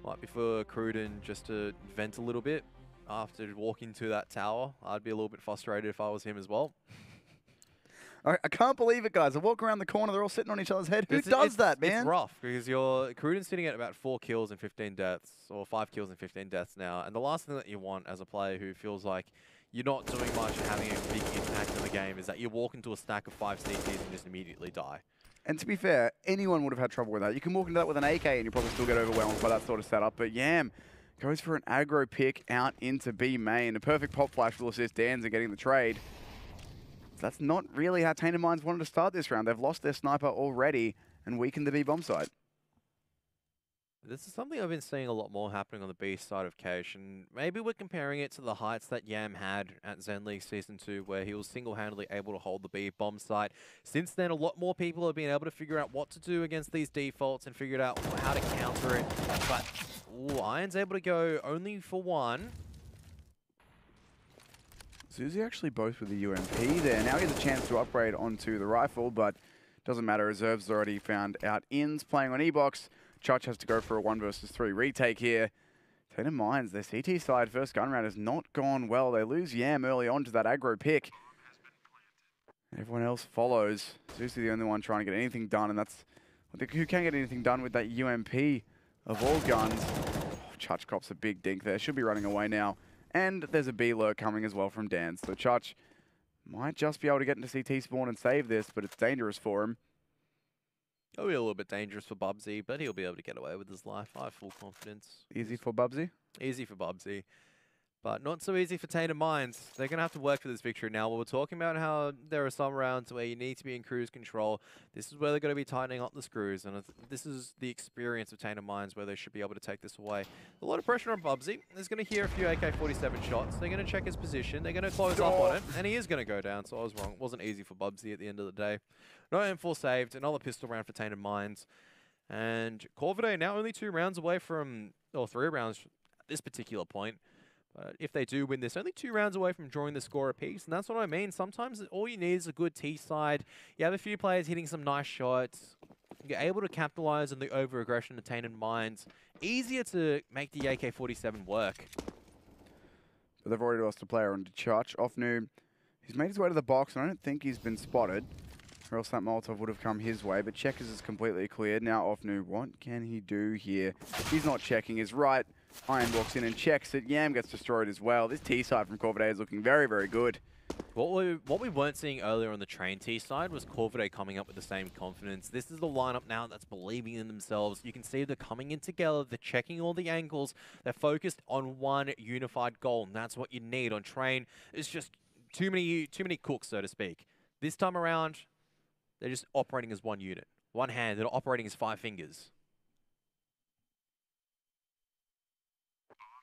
Might be for Cruden just to vent a little bit after walking to that tower. I'd be a little bit frustrated if I was him as well. I can't believe it, guys. I walk around the corner, they're all sitting on each other's head. Who does that, man? It's rough, because Cruden's sitting at about 4 kills and 15 deaths, or 5 kills and 15 deaths now. And the last thing that you want as a player who feels like you're not doing much and having a big impact on the game is that you walk into a stack of 5 CTs and just immediately die. And to be fair, anyone would have had trouble with that. You can walk into that with an AK and you probably still get overwhelmed by that sort of setup. But Yam goes for an aggro pick out into B main. A perfect pop flash will assist Danza getting the trade. That's not really how Tainted Minds wanted to start this round. They've lost their sniper already and weakened the B bomb site. This is something I've been seeing a lot more happening on the B side of Cache, and maybe we're comparing it to the heights that Yam had at Zen League Season 2, where he was single-handedly able to hold the B bomb site. Since then, a lot more people have been able to figure out what to do against these defaults and figured out how to counter it. But Iron's able to go only for 1. Zuzi actually both with the UMP there. Now he has a chance to upgrade onto the rifle, but doesn't matter. Reserves already found out ins playing on E-Box. Chutch has to go for a 1 versus 3 retake here. Tainted Minds, their CT side first gun round has not gone well. They lose Yam early on to that aggro pick. Everyone else follows. Zuzi the only one trying to get anything done, and that's who can get anything done with that UMP of all guns. Oh, Chutch cops a big dink there. Should be running away now. And there's a B lurk coming as well from Dan. So Chutch might just be able to get into CT spawn and save this, but it's dangerous for him. It'll be a little bit dangerous for Bubsy, but he'll be able to get away with his life. I have full confidence. Easy for Bubsy? Easy for Bubsy. But not so easy for Tainted Minds. They're going to have to work for this victory now. We were talking about how there are some rounds where you need to be in cruise control. This is where they're going to be tightening up the screws. And this is the experience of Tainted Minds where they should be able to take this away. A lot of pressure on Bubsy. He's going to hear a few AK-47 shots. They're going to check his position. They're going to close up on it. And he is going to go down. So I was wrong. It wasn't easy for Bubsy at the end of the day. No M4 saved. Another pistol round for Tainted Minds. And Corvidae now only 2 rounds away from, or 3 rounds at this particular point. But if they do win this, only 2 rounds away from drawing the score apiece. And that's what I mean. Sometimes all you need is a good T side. You have a few players hitting some nice shots. You're able to capitalize on the over-aggression of Tainted Minds. Easier to make the AK-47 work. But they've already lost a player onto Church. Offnu, he's made his way to the box, and I don't think he's been spotted, or else that Molotov would have come his way. But Checkers is completely cleared. Now Offnu, what can he do here? He's not checking his right. Iron walks in and checks it. Yam gets destroyed as well. This T side from Corvidae is looking very, very good. What we weren't seeing earlier on the train T side was Corvidae coming up with the same confidence. This is the lineup now that's believing in themselves. You can see they're coming in together. They're checking all the angles. They're focused on one unified goal, and that's what you need on train. It's just too many cooks, so to speak. This time around, they're just operating as one unit. One hand, they're operating as 5 fingers.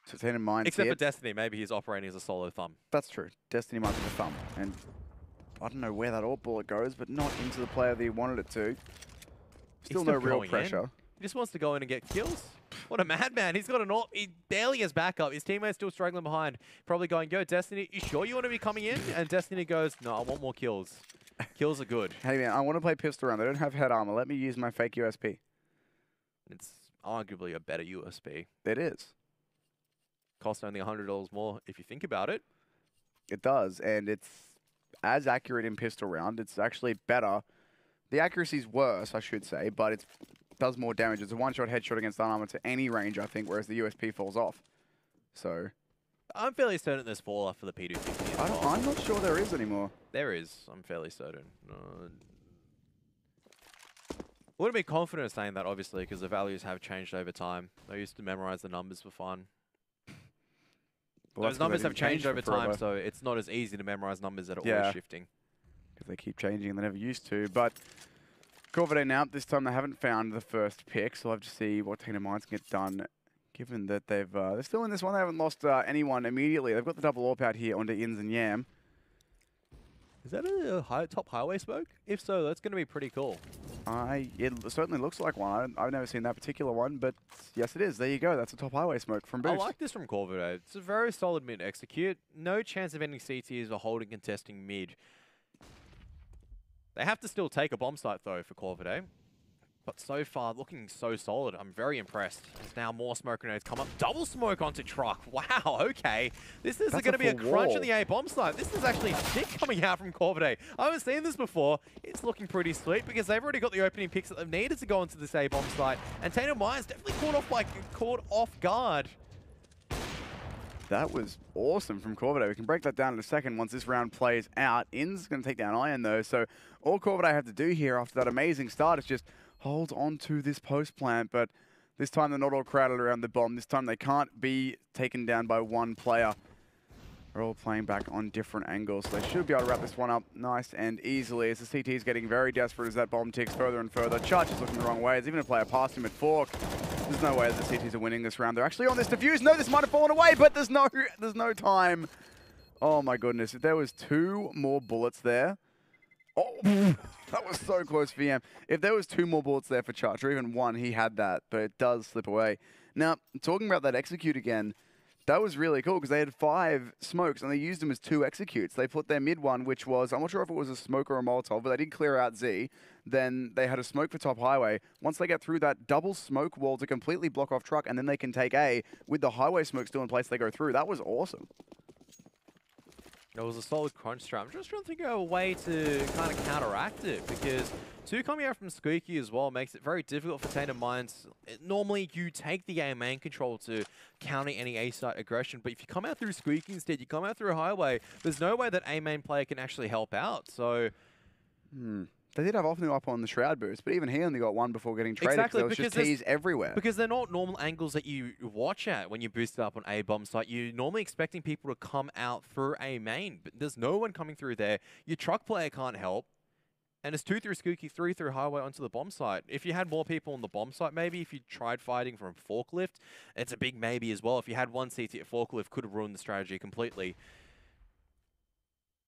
So Tainted Minds except for Destiny, maybe he's operating as a solo thumb. That's true. Destiny might be the thumb. And I don't know where that AWP bullet goes, but not into the player that he wanted it to. Still no real pressure. He just wants to go in and get kills. What a madman. He's got an AWP. He barely has backup. His teammate's still struggling behind. Probably going, yo, Destiny, you sure you want to be coming in? And Destiny goes, no, I want more kills. Kills are good. Hey, man, I want to play pistol round. They don't have head armor. Let me use my fake USP. It's arguably a better USP. It is. Costs only $100 more if you think about it. It does, and it's as accurate in pistol round. It's actually better. The accuracy's worse, I should say, but it does more damage. It's a one-shot headshot against unarmored to any range, I think, whereas the USP falls off. So I'm fairly certain there's fall-off for the P250 as well. I'm not sure there is anymore. There is. I'm fairly certain. Wouldn't be confident saying that, obviously, because the values have changed over time. I used to memorize the numbers for fun. Well, those numbers have changed over time, so it's not as easy to memorize numbers that are always shifting. Because they keep changing and they never used to. But Corvidae now, this time they haven't found the first pick, so we'll have to see what Tainted Minds can get done, given that they're still in this one. They haven't lost anyone immediately. They've got the double AWP out here onto Ins and Yam. Is that a top highway smoke? If so, that's going to be pretty cool. It certainly looks like one. I've never seen that particular one, but yes, it is. There you go. That's a top highway smoke from Boost. I like this from Corvidae. It's a very solid mid execute. No chance of any CTs or holding contesting mid. They have to still take a bomb site, though, for Corvidae. But so far, looking so solid. I'm very impressed. There's now more smoke grenades come up. Double smoke onto truck. Wow, okay. This is going to be a crunch in the A bomb site. This is actually sick coming out from Corvidae. I haven't seen this before. It's looking pretty sweet because they've already got the opening picks that they've needed to go into this A bomb site. And Tainted Minds definitely caught off guard. That was awesome from Corvidae. We can break that down in a second once this round plays out. In's going to take down Iron, though. So all Corvidae have to do here after that amazing start is just hold on to this post plant. But this time they're not all crowded around the bomb. This time they can't be taken down by one player. They're all playing back on different angles. So they should be able to wrap this one up nice and easily as the CT is getting very desperate as that bomb ticks further and further. Church is looking the wrong way. There's even a player past him at Fork. There's no way that the CTs are winning this round. They're actually on this defuse. No, this might have fallen away, but there's no time. Oh my goodness. If there was 2 more bullets there. Oh, that was so close for Yam. If there was 2 more bullets there for Church, or even 1, he had that, but it does slip away. Now, talking about that execute again, that was really cool because they had 5 smokes and they used them as 2 executes. They put their mid one, which was, I'm not sure if it was a smoke or a Molotov, but they did clear out Z. Then they had a smoke for top highway. Once they get through that double smoke wall to completely block off truck, and then they can take A with the highway smoke still in place, they go through. That was awesome. It was a solid crunch strat. I'm just trying to think of a way to kind of counteract it because 2 coming out from Squeaky as well makes it very difficult for Tainted Minds. Normally, you take the A main control to counter any A site aggression, but if you come out through Squeaky instead, you come out through a highway, there's no way that A main player can actually help out. So, They did have Offnu up on the Shroud boost, but even he only got 1 before getting traded because there was just T's everywhere. Because they're not normal angles that you watch at when you boost up on A bomb site. You're normally expecting people to come out through A main, but there's no one coming through there. Your truck player can't help. And it's 2 through Skookie, 3 through highway onto the bomb site. If you had more people on the bomb site, maybe if you tried fighting from forklift, it's a big maybe as well. If you had 1 CT at forklift, could have ruined the strategy completely.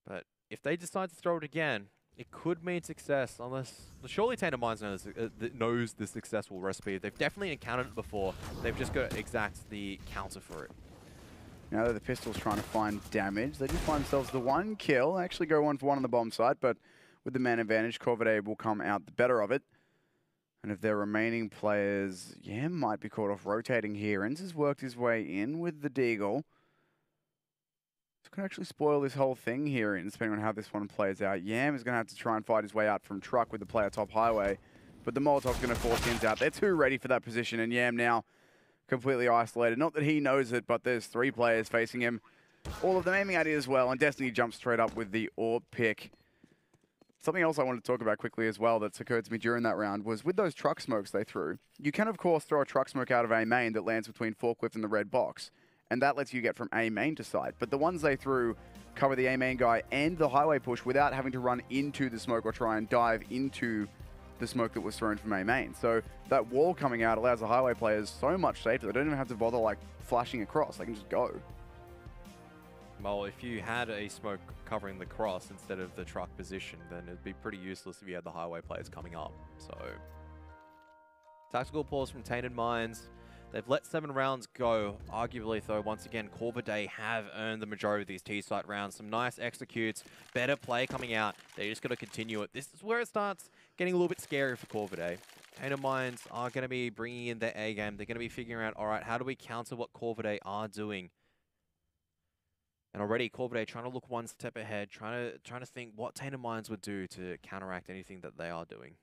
But if they decide to throw it again, it could mean success, unless surely Tainted Minds knows the successful recipe. They've definitely encountered it before. They've just got to exact the counter for it. Now that the pistol's trying to find damage, they do find themselves the 1 kill. They actually go 1 for 1 on the bomb site, but with the man advantage, Corvidae will come out the better of it. And if their remaining players, might be caught off rotating here. Inz has worked his way in with the Deagle. It's going to actually spoil this whole thing here, and depending on how this one plays out. Yam is going to have to try and fight his way out from truck with the player top highway, but the Molotov's going to force Tins out. They're too ready for that position, and Yam now completely isolated. Not that he knows it, but there's 3 players facing him. All of them aiming at it as well, and Destiny jumps straight up with the orb pick. Something else I wanted to talk about quickly as well that's occurred to me during that round was with those truck smokes they threw, you can of course throw a truck smoke out of A main that lands between forklift and the red box, and that lets you get from A main to site. But the ones they threw cover the A main guy and the highway push without having to run into the smoke or try and dive into the smoke that was thrown from A main. So that wall coming out allows the highway players so much safer. They don't even have to bother like flashing across. They can just go. Well, if you had a smoke covering the cross instead of the truck position, then it'd be pretty useless if you had the highway players coming up. So, tactical pause from Tainted Minds. They've let 7 rounds go. Arguably, though, once again, Corvidae have earned the majority of these T-site rounds. Some nice executes, better play coming out. They just got to continue it. This is where it starts getting a little bit scary for Corvidae. Tainted Minds are going to be bringing in their A game. They're going to be figuring out, all right, how do we counter what Corvidae are doing? And already Corvidae trying to look one step ahead, trying to think what Tainted Minds would do to counteract anything that they are doing.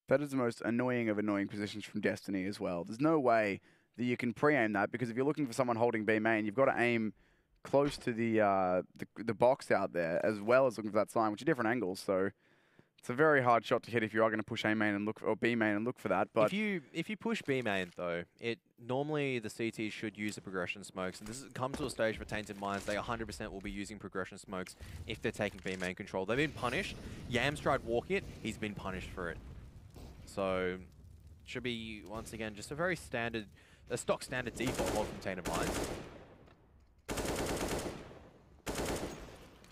That is the most annoying of annoying positions from Destiny as well. There's no way that you can pre-aim that, because if you're looking for someone holding B main, you've got to aim close to the box out there, as well as looking for that sign, which are different angles. So it's a very hard shot to hit if you are going to push A main and look for, or B main and look for that. But if you push B main though, it normally the CT should use the progression smokes, and this has come to a stage for Tainted Minds. They 100% will be using progression smokes if they're taking B main control. They've been punished. Yam's tried walking it. He's been punished for it. So should be once again just a very standard, a stock standard default hold from Tainted Minds.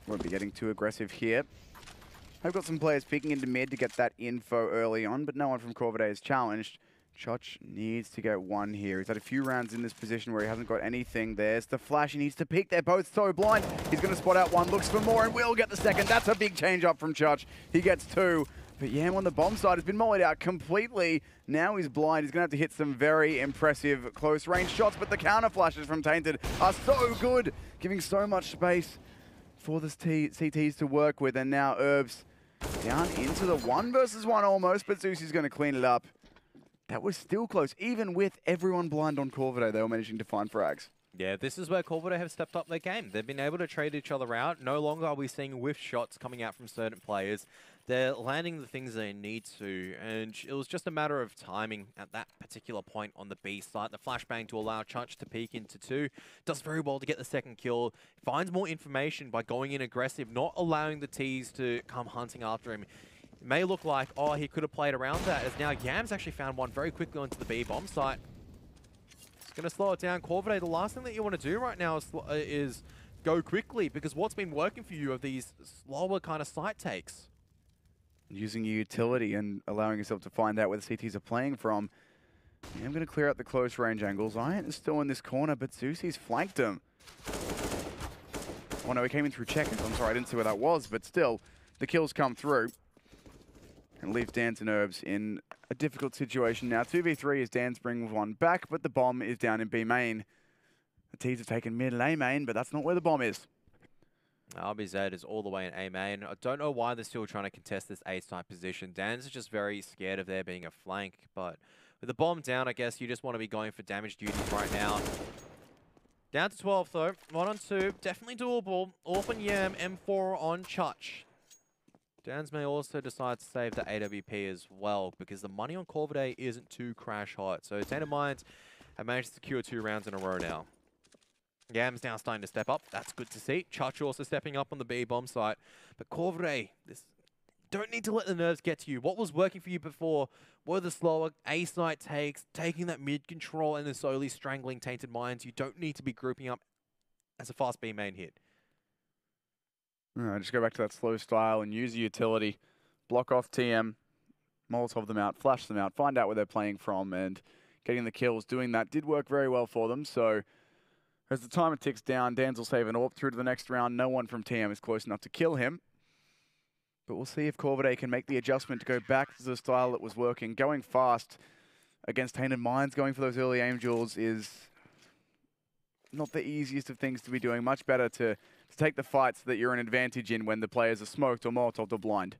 Won't be getting too aggressive here. I've got some players peeking into mid to get that info early on, but no one from Corvidae is challenged. Choch needs to get one here. He's had a few rounds in this position where he hasn't got anything. There's the flash. He needs to peek. They're both so blind. He's going to spot out one, looks for more, and will get the second. That's a big change up from Choch. He gets 2. But Yam on the bomb side has been mollied out completely. Now he's blind. He's going to have to hit some very impressive close range shots, but the counter flashes from Tainted are so good, giving so much space for the CTs to work with. And now Herbs down into the 1 versus 1 almost, but Zeus going to clean it up. That was still close. Even with everyone blind on Corvidae, they were managing to find frags. Yeah, this is where Corvidae have stepped up their game. They've been able to trade each other out. No longer are we seeing whiff shots coming out from certain players. They're landing the things they need to, and it was just a matter of timing at that particular point on the B site. The flashbang to allow Chunch to peek into 2. Does very well to get the second kill. Finds more information by going in aggressive, not allowing the Ts to come hunting after him. It may look like, oh, he could have played around that, as now Yam's actually found one very quickly onto the B bomb site. It's going to slow it down. Corvidae, the last thing that you want to do right now is go quickly, because what's been working for you are these slower kind of site takes. Using your utility and allowing yourself to find out where the CTs are playing from. Yeah, I'm going to clear out the close range angles. Iron is still in this corner, but Zeus's flanked him. Oh no, he came in through checkers. I'm sorry, I didn't see where that was, but still, the kills come through. And leaves Dans and Herbs in a difficult situation now. 2v3 as Dans brings one back, but the bomb is down in B main. The Ts have taken mid and A main, but that's not where the bomb is. RBZ is all the way in A main. I don't know why they're still trying to contest this A-side position. Dans is just very scared of there being a flank, but with the bomb down, I guess you just want to be going for damage duties right now. Down to 12 though, 1 on 2, definitely doable. Orphan Yam, M4 on Chuch. Dans may also decide to save the AWP as well, because the money on Corvidae isn't too crash hot. So Tainted Minds have managed to secure 2 rounds in a row now. Yam's now starting to step up. That's good to see. Chuch also stepping up on the B bomb site. But Corvidae, don't need to let the nerves get to you. What was working for you before were the slower A site takes, taking that mid control and then slowly strangling Tainted Minds. You don't need to be grouping up as a fast B main hit. Just go back to that slow style and use the utility. Block off TM, Molotov them out, flash them out, find out where they're playing from, and getting the kills. Doing that did work very well for them. So as the timer ticks down, Dans will save an AWP through to the next round. No one from TM is close enough to kill him. But we'll see if Corvidae can make the adjustment to go back to the style that was working. Going fast against Tainted Minds, going for those early aim duels is not the easiest of things to be doing. Much better to take the fights that you're an advantage in when the players are smoked or Molotov or blind.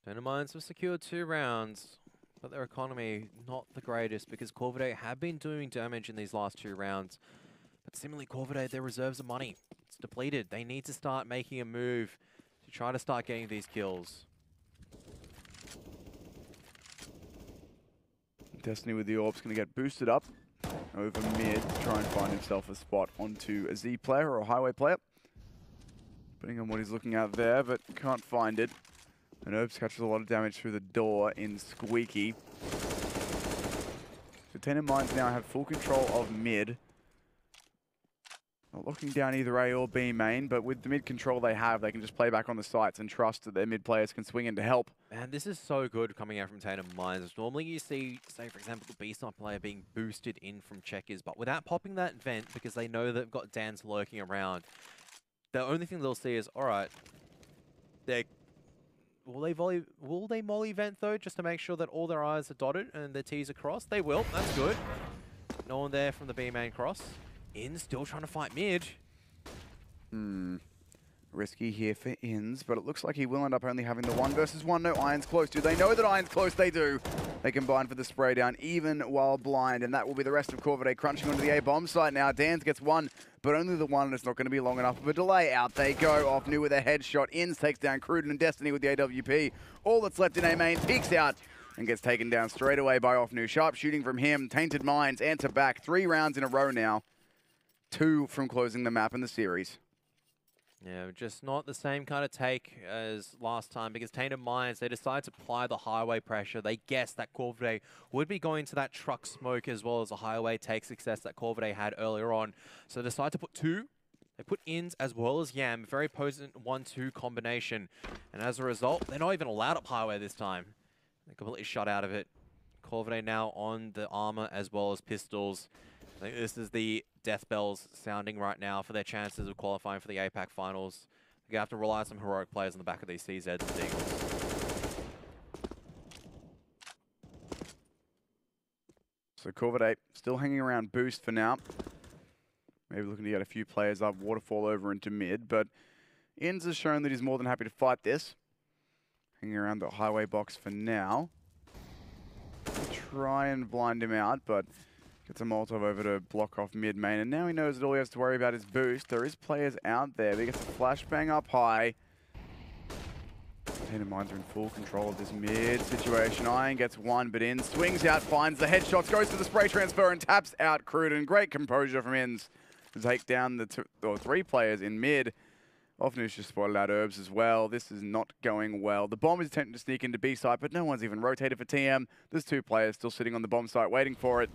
Tainted Minds have secured 2 rounds, but their economy not the greatest because Corvidae have been doing damage in these last 2 rounds. But similarly, Corvidae, their reserves of money, it's depleted. They need to start making a move to try to start getting these kills. Destiny with the Orb's going to get boosted up over mid to try and find himself a spot onto a Z player or a highway player. Depending on what he's looking at there, but can't find it. And Herbs catches a lot of damage through the door in Squeaky. So Tainted Minds now have full control of mid. Not locking down either A or B main, but with the mid control they have, they can just play back on the sites and trust that their mid players can swing in to help. Man, this is so good coming out from Tainted Minds. Normally you see, say for example, the B-side player being boosted in from checkers, but without popping that vent, because they know they've got Dans lurking around, the only thing they'll see is, alright, will they molly vent though, just to make sure that all their I's are dotted and their T's are crossed? They will, that's good. No one there from the B main cross. In still trying to fight mid. Risky here for Inns, but it looks like he will end up only having the 1 versus 1. No, Iron's close. Do they know that Iron's close? They do. They combine for the spray down even while blind, and that will be the rest of Corvidae crunching onto the A bomb site now. Dans gets 1, but only the 1, and it's not going to be long enough of a delay. Out they go. Off new with a headshot. Inns takes down Cruden and Destiny with the AWP. All that's left in A main peeks out and gets taken down straight away by Off new. Sharp shooting from him. Tainted Minds answer back. 3 rounds in a row now. 2 from closing the map in the series. Yeah, just not the same kind of take as last time because Tainted Minds, they decide to apply the highway pressure. They guessed that Corvidae would be going to that truck smoke as well as a highway take success that Corvidae had earlier on. So they decide to put 2. They put Inns as well as Yam, very potent 1-2 combination. And as a result, they're not even allowed up highway this time. They're completely shut out of it. Corvidae now on the armor as well as pistols. I think this is the death bells sounding right now for their chances of qualifying for the APAC finals. They're going to have to rely on some heroic players on the back of these CZs and Eagles. So Corvidae still hanging around boost for now. Maybe looking to get a few players up, waterfall over into mid, but Inns has shown that he's more than happy to fight this. Hanging around the highway box for now. Try and blind him out, but gets a Molotov over to block off mid main, and now he knows that all he has to worry about is boost. There is players out there, but he gets a flashbang up high. Tainted Minds are in full control of this mid situation. Iron gets 1, but Inns swings out, finds the headshots, goes for the spray transfer, and taps out Cruden. Great composure from Inns to take down the 3 players in mid. Offnew's just spotted out Herbs as well. This is not going well. The bomb is attempting to sneak into B site, but no one's even rotated for TM. There's 2 players still sitting on the bomb site waiting for it.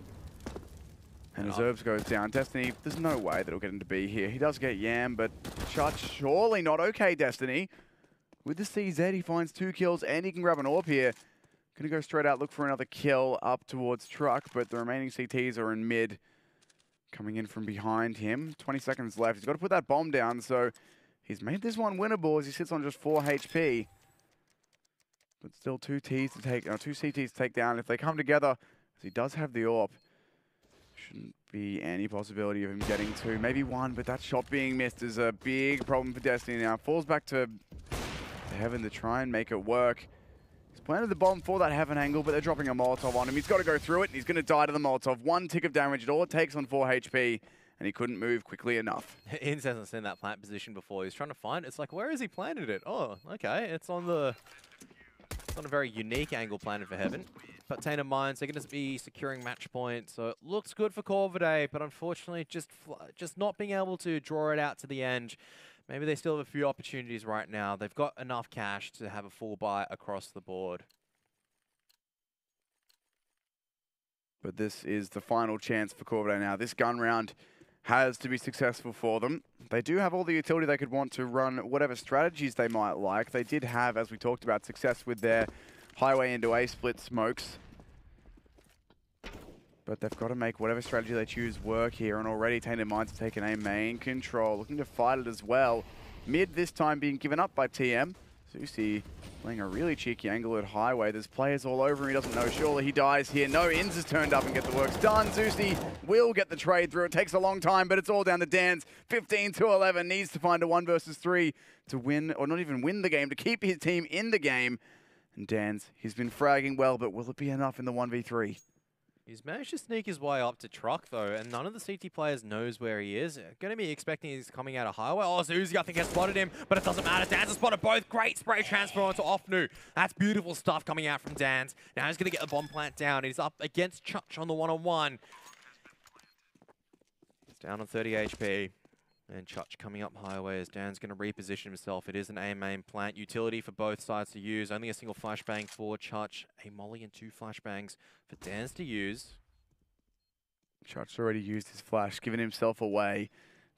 And as Herbs goes down, Destiny, there's no way that he'll get into B here. He does get Yam, but shot surely not okay, Destiny. With the CZ, he finds 2 kills, and he can grab an AWP here. Gonna go straight out, look for another kill up towards Truck, but the remaining CTs are in mid. Coming in from behind him. 20 seconds left. He's got to put that bomb down, so he's made this one winnable as he sits on just 4 HP. But still 2 CTs to take down. If they come together, as he does have the AWP, shouldn't be any possibility of him getting 2, maybe 1, but that shot being missed is a big problem for Destiny now. Falls back to Heaven to try and make it work. He's planted the bomb for that Heaven angle, but they're dropping a Molotov on him. He's got to go through it, and he's going to die to the Molotov. 1 tick of damage, all it takes on 4 HP, and he couldn't move quickly enough. Inns hasn't seen that plant position before. He's trying to find it. It's like, where has he planted it? Oh, okay. It's on a very unique angle planted for Heaven. But Tainted Minds, they're going to be securing match point, so it looks good for Corvidae, but unfortunately just not being able to draw it out to the end. Maybe they still have a few opportunities right now. They've got enough cash to have a full buy across the board. But this is the final chance for Corvidae now. This gun round has to be successful for them. They do have all the utility they could want to run whatever strategies they might like. They did have, as we talked about, success with their highway into A split smokes. But they've got to make whatever strategy they choose work here, and already Tainted Minds have taken A main control, looking to fight it as well. Mid this time being given up by TM. Zusi playing a really cheeky angle at highway. There's players all over him. He doesn't know. Surely he dies here. No, Inns has turned up and get the works done. Zusi will get the trade through. It takes a long time, but it's all down to Dan's. 15-11. Needs to find a 1 versus 3 to win, or not even win the game, to keep his team in the game. And Dan's, he's been fragging well, but will it be enough in the 1v3? He's managed to sneak his way up to truck, though, and none of the CT players knows where he is. Going to be expecting he's coming out of highway. Oh, Zuzi, I think, has spotted him, but it doesn't matter. Dan's has spotted both. Great spray transfer onto Offnu. That's beautiful stuff coming out from Dan's. Now he's going to get the bomb plant down. He's up against Chuch on the one-on-one. He's down on 30 HP. And Chuch coming up highway as Dan's going to reposition himself. It is an A main plant utility for both sides to use. Only a single flashbang for Chuch. A molly and 2 flashbangs for Dan's to use. Chuch's already used his flash, giving himself away.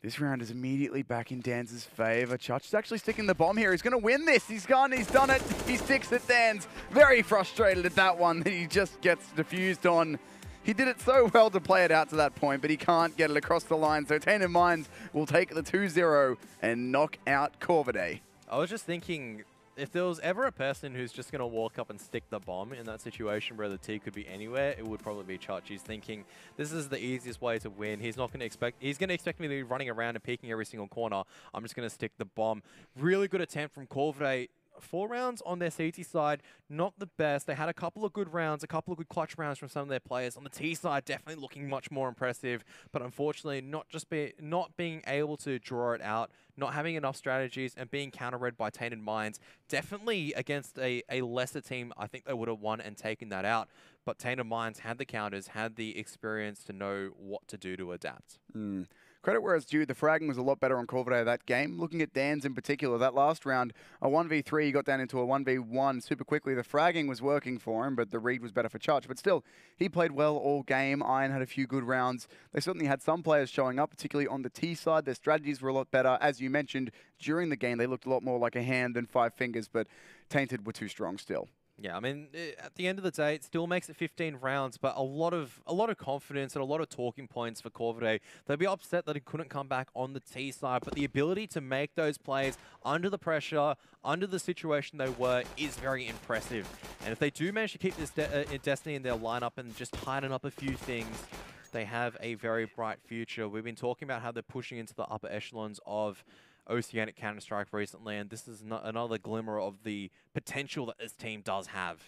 This round is immediately back in Dan's favor. Chuch is actually sticking the bomb here. He's going to win this. He's gone. He's done it. He sticks at Dan's. Very frustrated at that one that he just gets diffused on. He did it so well to play it out to that point, but he can't get it across the line. So Tainted Minds will take the 2-0 and knock out Corvidae. I was just thinking, if there was ever a person who's just going to walk up and stick the bomb in that situation where the T could be anywhere, it would probably be Chuch. He's thinking, this is the easiest way to win. He's not going to expect, he's going to expect me to be running around and peeking every single corner. I'm just going to stick the bomb. Really good attempt from Corvidae. 4 rounds on their CT side, not the best. They had a couple of good rounds, a couple of good clutch rounds from some of their players. On the T side, definitely looking much more impressive, but unfortunately not being able to draw it out, not having enough strategies, and being counter-read by Tainted Minds. Definitely against a lesser team, I think they would have won and taken that out. But Tainted Minds had the counters, had the experience to know what to do to adapt. Credit where it's due, the fragging was a lot better on Corvidae that game. Looking at Dan's in particular, that last round, a 1v3, he got down into a 1v1 super quickly. The fragging was working for him, but the read was better for Chuch. But still, he played well all game. Iron had a few good rounds. They certainly had some players showing up, particularly on the T side. Their strategies were a lot better. As you mentioned, during the game, they looked a lot more like a hand than 5 fingers, but Tainted were too strong still. Yeah, I mean, at the end of the day, it still makes it 15 rounds, but a lot of confidence and a lot of talking points for Corvidae. They'll be upset that he couldn't come back on the T side, but the ability to make those plays under the pressure, under the situation they were, is very impressive. And if they do manage to keep this Destiny in their lineup and just tighten up a few things, they have a very bright future. We've been talking about how they're pushing into the upper echelons of Oceanic Counter-Strike recently, and this is another glimmer of the potential that this team does have.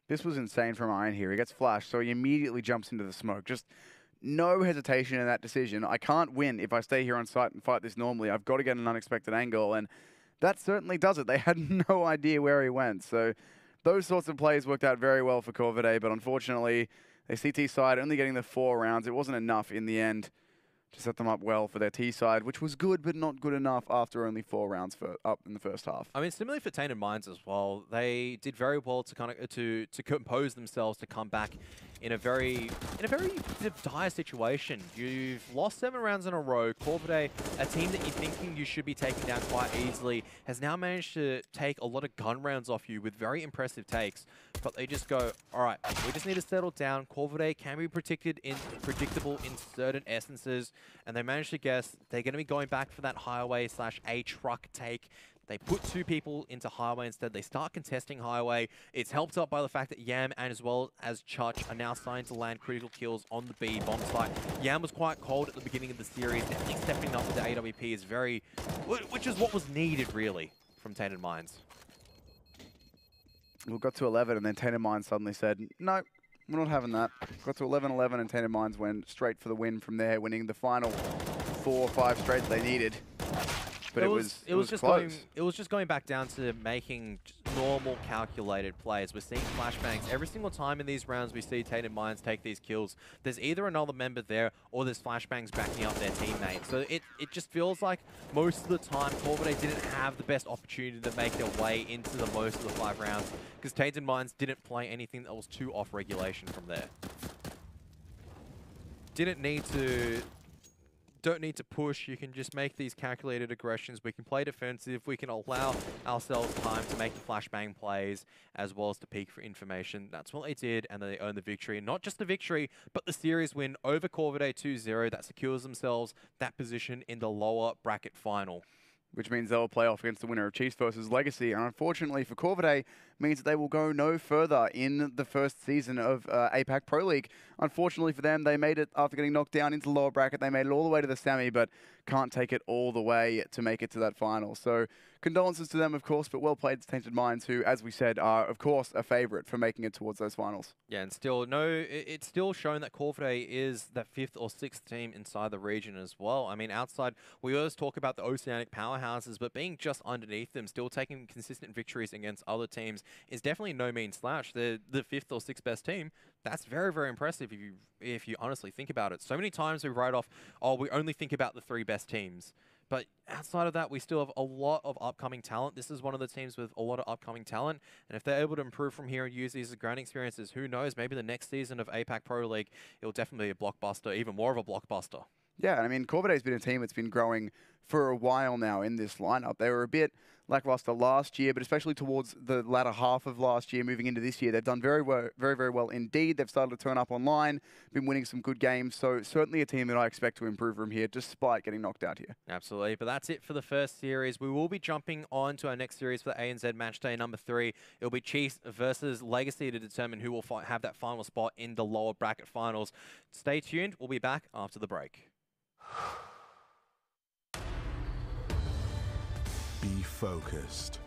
This was insane from Iron here. He gets flashed, so he immediately jumps into the smoke. Just no hesitation in that decision. I can't win if I stay here on site and fight this normally. I've got to get an unexpected angle, and that certainly does it. They had no idea where he went, so those sorts of plays worked out very well for Corvidae, but unfortunately, their CT side only getting the 4 rounds. It wasn't enough in the end to set them up well for their T side, which was good, but not good enough after only 4 rounds up in the first half. I mean, similarly for Tainted Minds as well, they did very well to kind of to compose themselves to come back in a very dire situation. You've lost 7 rounds in a row. Corvidae, a team that you're thinking you should be taking down quite easily, has now managed to take a lot of gun rounds off you with very impressive takes. But they just go, all right, we just need to settle down. Corvidae can be predictable in certain essences, and they managed to guess they're going to be going back for that highway / a truck take. They put 2 people into highway instead. They start contesting highway. It's helped up by the fact that Yam and as well as Chuch are now starting to land critical kills on the B bomb site. Yam was quite cold at the beginning of the series. Definitely stepping up with the AWP is which is what was needed really from Tainted Minds. We got to 11 and then Tainted Minds suddenly said, no, we're not having that. Got to 11-11 and Tainted Minds went straight for the win from there, winning the final 4 or 5 straight they needed. But it was just going back down to making normal calculated plays. We're seeing flashbangs every single time in these rounds. We see Tainted Minds take these kills. There's either another member there or there's flashbangs backing up their teammates. So it just feels like most of the time Corvidae didn't have the best opportunity to make their way into the most of the 5 rounds because Tainted Minds didn't play anything that was too off regulation from there. Don't need to push. You can just make these calculated aggressions. We can play defensive. We can allow ourselves time to make the flashbang plays as well as to peek for information. That's what they did, and they earned the victory. And not just the victory, but the series win over Corvidae 2-0. That secures themselves that position in the lower bracket final. which means they'll play off against the winner of Chiefs versus Legacy. And unfortunately for Corvidae, means that they will go no further in the first season of APAC Pro League. Unfortunately for them, they made it after getting knocked down into the lower bracket. They made it all the way to the semi, but can't take it all the way to make it to that final. So condolences to them, of course, but well played to Tainted Minds, who, as we said, are, of course, a favourite for making it towards those finals. Yeah, and still, it's still shown that Corvidae is that 5th or 6th team inside the region as well. I mean, outside, we always talk about the Oceanic powerhouses, but being just underneath them, still taking consistent victories against other teams is definitely no mean slouch. They're the 5th or 6th best team. That's very, very impressive if you honestly think about it. So many times we write off, oh, we only think about the 3 best teams. But outside of that, we still have a lot of upcoming talent. This is one of the teams with a lot of upcoming talent. And if they're able to improve from here and use these as growing experiences, who knows? Maybe the next season of APAC Pro League, it'll definitely be a blockbuster, even more of a blockbuster. Yeah, I mean, Corvidae's been a team that's been growing for a while now in this lineup. They were a bit lackluster last year, but especially towards the latter half of last year, moving into this year, they've done very well indeed. They've started to turn up online, been winning some good games, so certainly a team that I expect to improve from here, despite getting knocked out here. Absolutely, but that's it for the first series. We will be jumping on to our next series for the ANZ match day number 3. It'll be Chiefs versus Legacy to determine who will have that final spot in the lower bracket finals. Stay tuned. We'll be back after the break. Be focused.